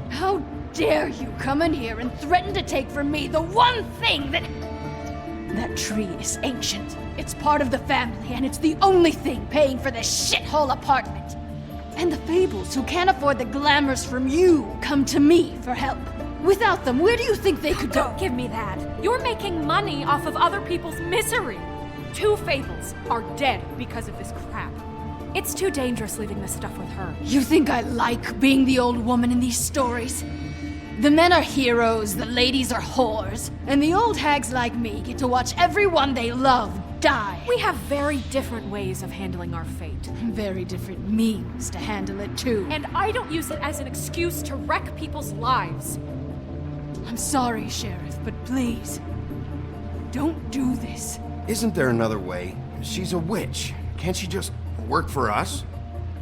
How dare you come in here and threaten to take from me the one thing that... That tree is ancient. It's part of the family, and it's the only thing paying for this shithole apartment. And the fables who can't afford the glamours from you come to me for help. Without them, where do you think they could go? Don't give me that. You're making money off of other people's misery. 2 fables are dead because of this crap. It's too dangerous leaving this stuff with her. You think I like being the old woman in these stories? The men are heroes, the ladies are whores, and the old hags like me get to watch everyone they love die. We have very different ways of handling our fate. Very different means to handle it too. And I don't use it as an excuse to wreck people's lives. I'm sorry, Sheriff, but please, don't do this. Isn't there another way? She's a witch. Can't she just work for us?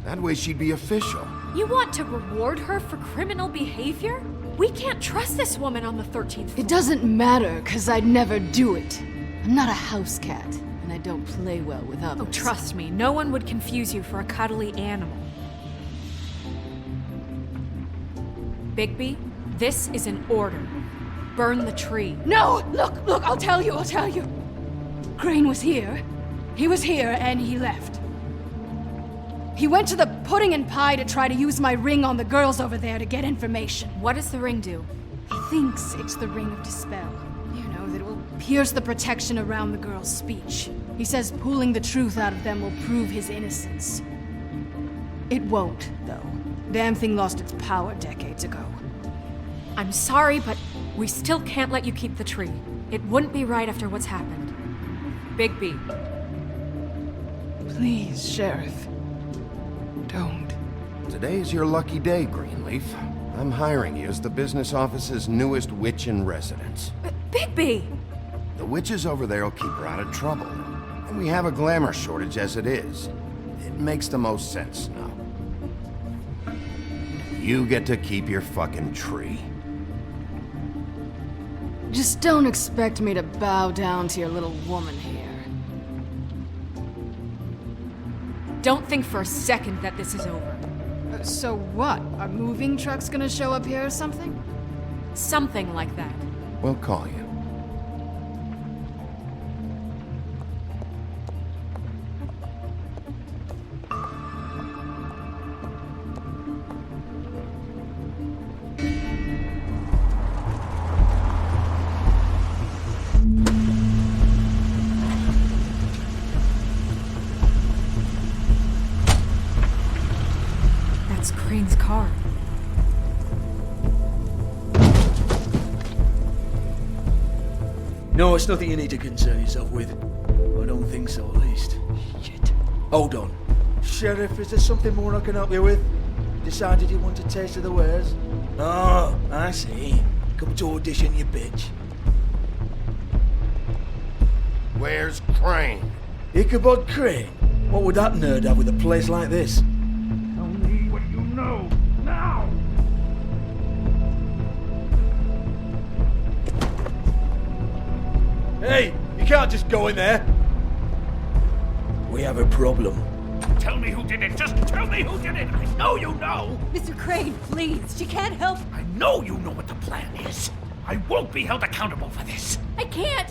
That way she'd be official. You want to reward her for criminal behavior? We can't trust this woman on the 13th floor. It doesn't matter, 'cause I'd never do it. I'm not a house cat, and I don't play well with others. Oh, trust me, no one would confuse you for a cuddly animal. Bigby, this is an order. Burn the tree. No! Look, I'll tell you. Crane was here. He was here, and he left. He went to the pudding and pie to try to use my ring on the girls over there to get information. What does the ring do? He thinks it's the ring of dispel. You know, that it will pierce the protection around the girls' speech. He says pulling the truth out of them will prove his innocence. It won't, though. Damn thing lost its power decades ago. I'm sorry, but we still can't let you keep the tree. It wouldn't be right after what's happened. Bigby. Please, Sheriff. Don't. Today's your lucky day, Greenleaf. I'm hiring you as the business office's newest witch in residence. Bigby! The witches over there will keep her out of trouble. And we have a glamour shortage as it is. It makes the most sense now. You get to keep your fucking tree. Just don't expect me to bow down to your little woman here. Don't think for a second that this is over. So what? Are moving trucks gonna show up here or something? Something like that. We'll call you. That's Crane's car. No, it's nothing you need to concern yourself with. I don't think so, at least. Shit. Hold on. Sheriff, is there something more I can help you with? Decided you want a taste of the wares? Oh, I see. Come to audition, you bitch. Where's Crane? Ichabod Crane? What would that nerd have with a place like this? Tell me what you know, now! Hey, you can't just go in there. We have a problem. Tell me who did it. Just tell me who did it. I know you know. Mr. Crane, please. She can't help. I know you know what the plan is. I won't be held accountable for this. I can't!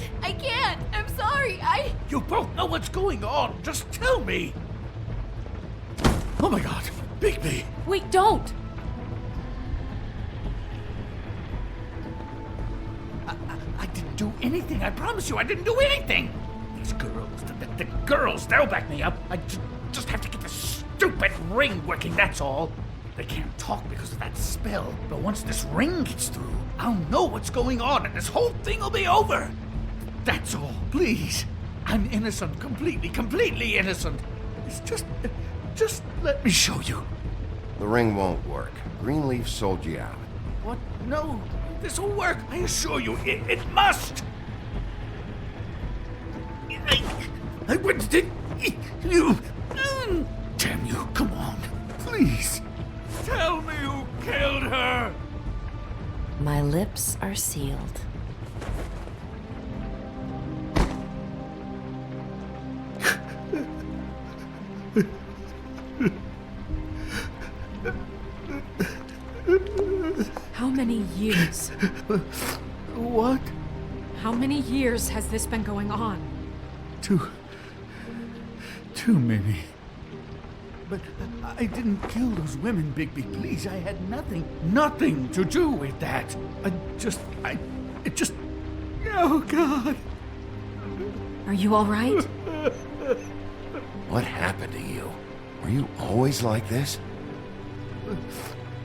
I'm sorry, You both know what's going on. Just tell me. Oh my god, Bigby. Wait, don't! I didn't do anything. I promise you, I didn't do anything. These girls, the girls, they'll back me up. I just have to get this stupid ring working, that's all. They can't talk because of that spell, but once this ring gets through, I'll know what's going on and this whole thing will be over. That's all, please. I'm innocent, completely innocent. It's just let me show you. The ring won't work. Greenleaf sold you out. What? No, this'll work. I assure you, it must. I wouldn't think you. Damn you! Come on, please. Tell me who killed her. My lips are sealed. How many years? What? How many years has this been going on? Too many. But I didn't kill those women, Bigby. Please, I had nothing to do with that. It just... Oh, God. Are you all right? What happened to you? Were you always like this?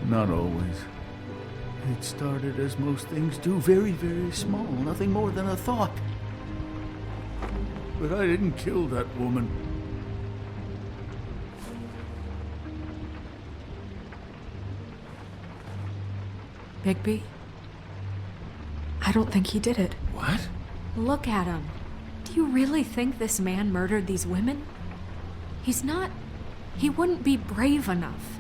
Not always. It started as most things do, very, very small, nothing more than a thought. But I didn't kill that woman. Bigby? I don't think he did it. What? Look at him. Do you really think this man murdered these women? He wouldn't be brave enough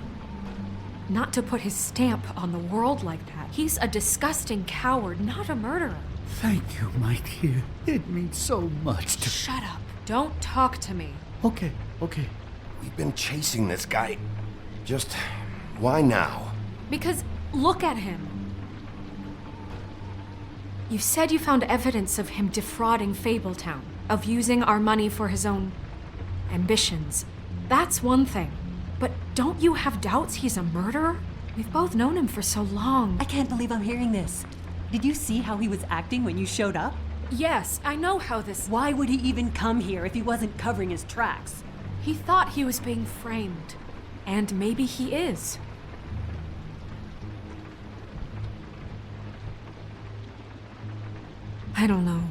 not to put his stamp on the world like that. He's a disgusting coward, not a murderer. Thank you, my dear. It means so much to... Shut up. Don't talk to me. Okay. We've been chasing this guy. Just... why now? Because look at him. You said you found evidence of him defrauding Fabletown, of using our money for his own ambitions. That's one thing. But don't you have doubts he's a murderer? We've both known him for so long. I can't believe I'm hearing this. Did you see how he was acting when you showed up? Yes, I know how this... Why would he even come here if he wasn't covering his tracks? He thought he was being framed. And maybe he is. I don't know.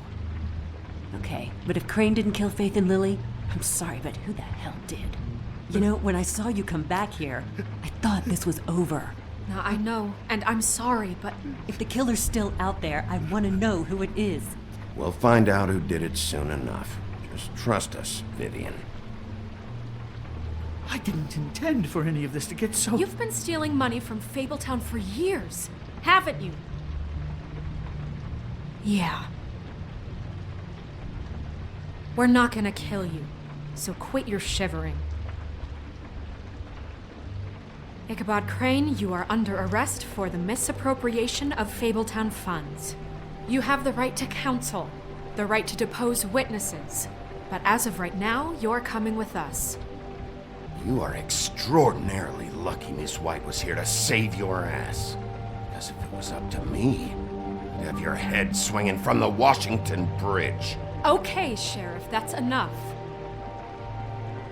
Okay, but if Crane didn't kill Faith and Lily, I'm sorry, but who the hell did? You know, when I saw you come back here, I thought this was over. Now, I know, and I'm sorry, but... If the killer's still out there, I want to know who it is. We'll find out who did it soon enough. Just trust us, Vivian. I didn't intend for any of this to get so... You've been stealing money from Fabletown for years, haven't you? Yeah. We're not gonna kill you, so quit your shivering. Ichabod Crane, you are under arrest for the misappropriation of Fabletown funds. You have the right to counsel, the right to depose witnesses, but as of right now, you're coming with us. You are extraordinarily lucky Miss White was here to save your ass. Because if it was up to me, you'd have your head swinging from the Washington Bridge. Okay, Sheriff, that's enough.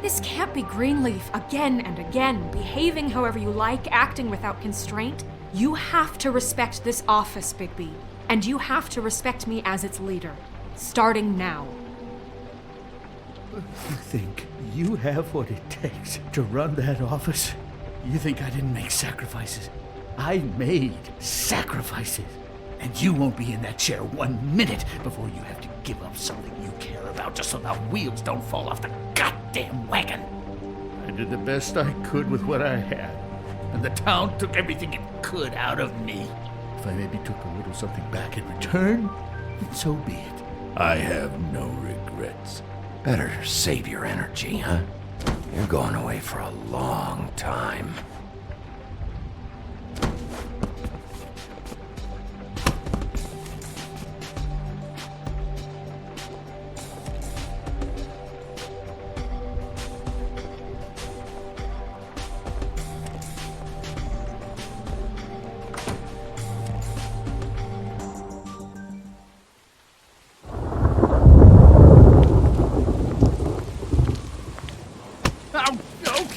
This can't be Greenleaf again and again, behaving however you like, acting without constraint. You have to respect this office, Bigby, and you have to respect me as its leader, starting now. You think you have what it takes to run that office? You think I didn't make sacrifices? I made sacrifices. And you won't be in that chair 1 minute before you have to give up something you care about just so the wheels don't fall off the goddamn wagon. I did the best I could with what I had, and the town took everything it could out of me. If I maybe took a little something back in return, then so be it. I have no regrets. Better save your energy, huh? You're going away for a long time.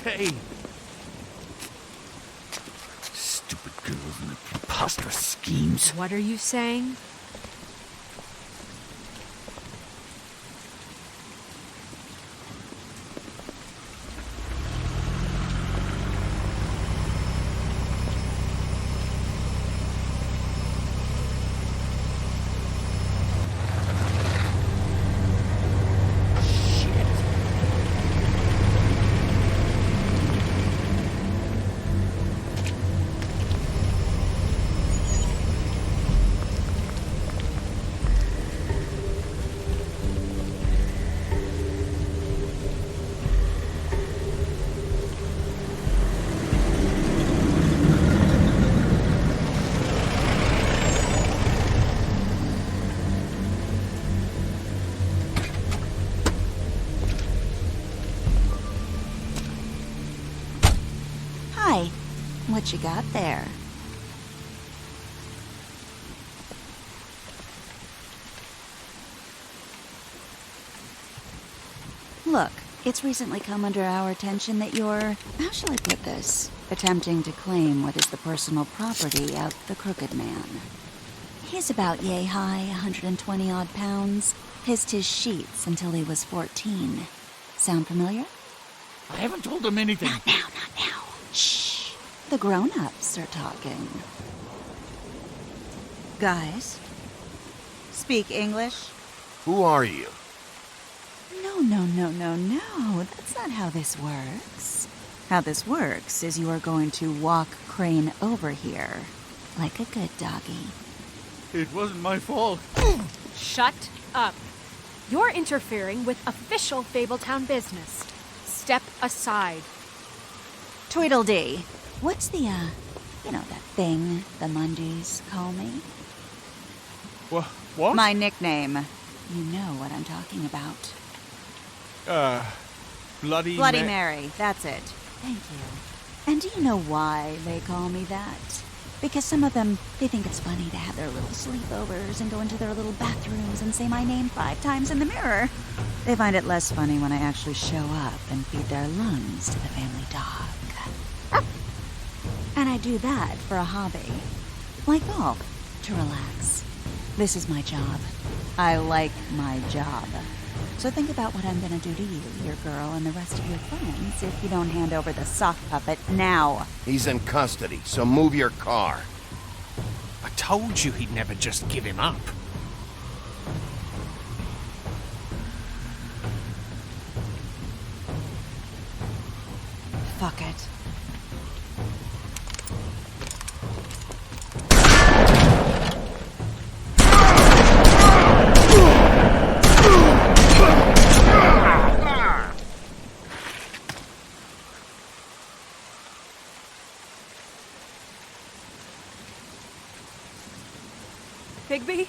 say. Stupid girls and their preposterous schemes. What are you saying? Hi. What you got there? Look, it's recently come under our attention that you're, how shall I put this, attempting to claim what is the personal property of the Crooked Man. He's about yay high, 120 odd pounds, pissed his sheets until he was 14. Sound familiar? I haven't told him anything. Not now, not now. Shh. The grown-ups are talking. Guys, speak English? Who are you? No. That's not how this works. How this works is you are going to walk Crane over here, like a good doggy. It wasn't my fault. Shut up. You're interfering with official Fabletown business. Step aside. Tweedledee. What's the, that thing the Mundies call me? What? My nickname. You know what I'm talking about. Bloody Mary. That's it. Thank you. And do you know why they call me that? Because some of them, they think it's funny to have their little sleepovers and go into their little bathrooms and say my name 5 times in the mirror. They find it less funny when I actually show up and feed their lungs to the family dog. And I do that for a hobby. Like golf, to relax. This is my job. I like my job. So think about what I'm gonna do to you, your girl, and the rest of your friends if you don't hand over the sock puppet now. He's in custody, so move your car. I told you he'd never just give him up. Fuck it. Bigby?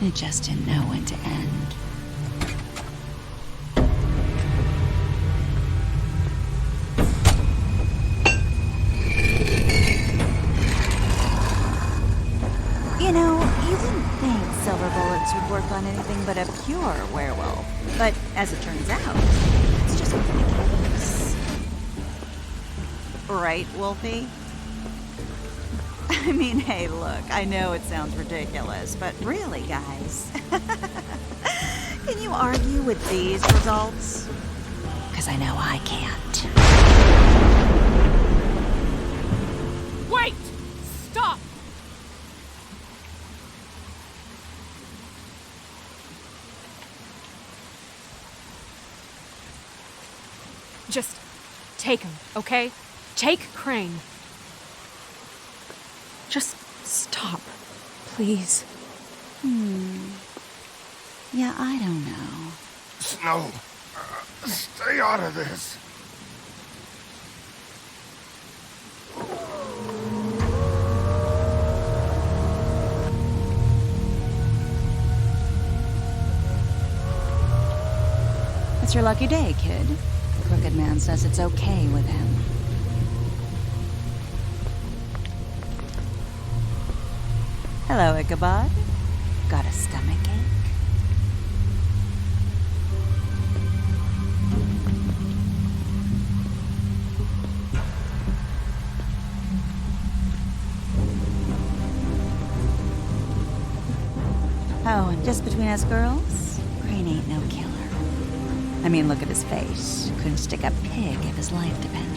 It just didn't know when to end. You know, you wouldn't think silver bullets would work on anything but a pure werewolf. But as it turns out, that's just not the case. Right, Wolfie? I mean, hey, look, I know it sounds ridiculous, but really, guys, can you argue with these results? Because I know I can't. Wait! Stop! Just take him, okay? Take Crane. Just stop, please. Yeah, I don't know. Snow, stay out of this. It's your lucky day, kid. The Crooked Man says it's okay with him. Hello, Ichabod. Got a stomachache? Oh, and just between us girls, Crane ain't no killer. I mean, look at his face. Couldn't stick a pig if his life depended.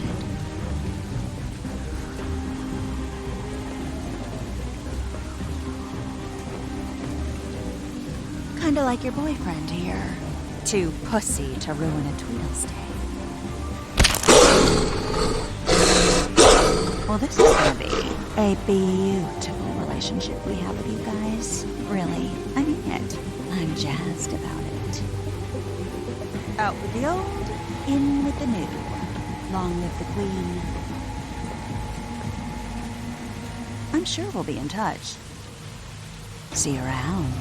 Kinda like your boyfriend here. Too pussy to ruin a Tweedle's day. Well, this is gonna be a beautiful relationship we have with you guys. Really, I mean it. I'm jazzed about it. Out with the old, in with the new. Long live the Queen. I'm sure we'll be in touch. See you around.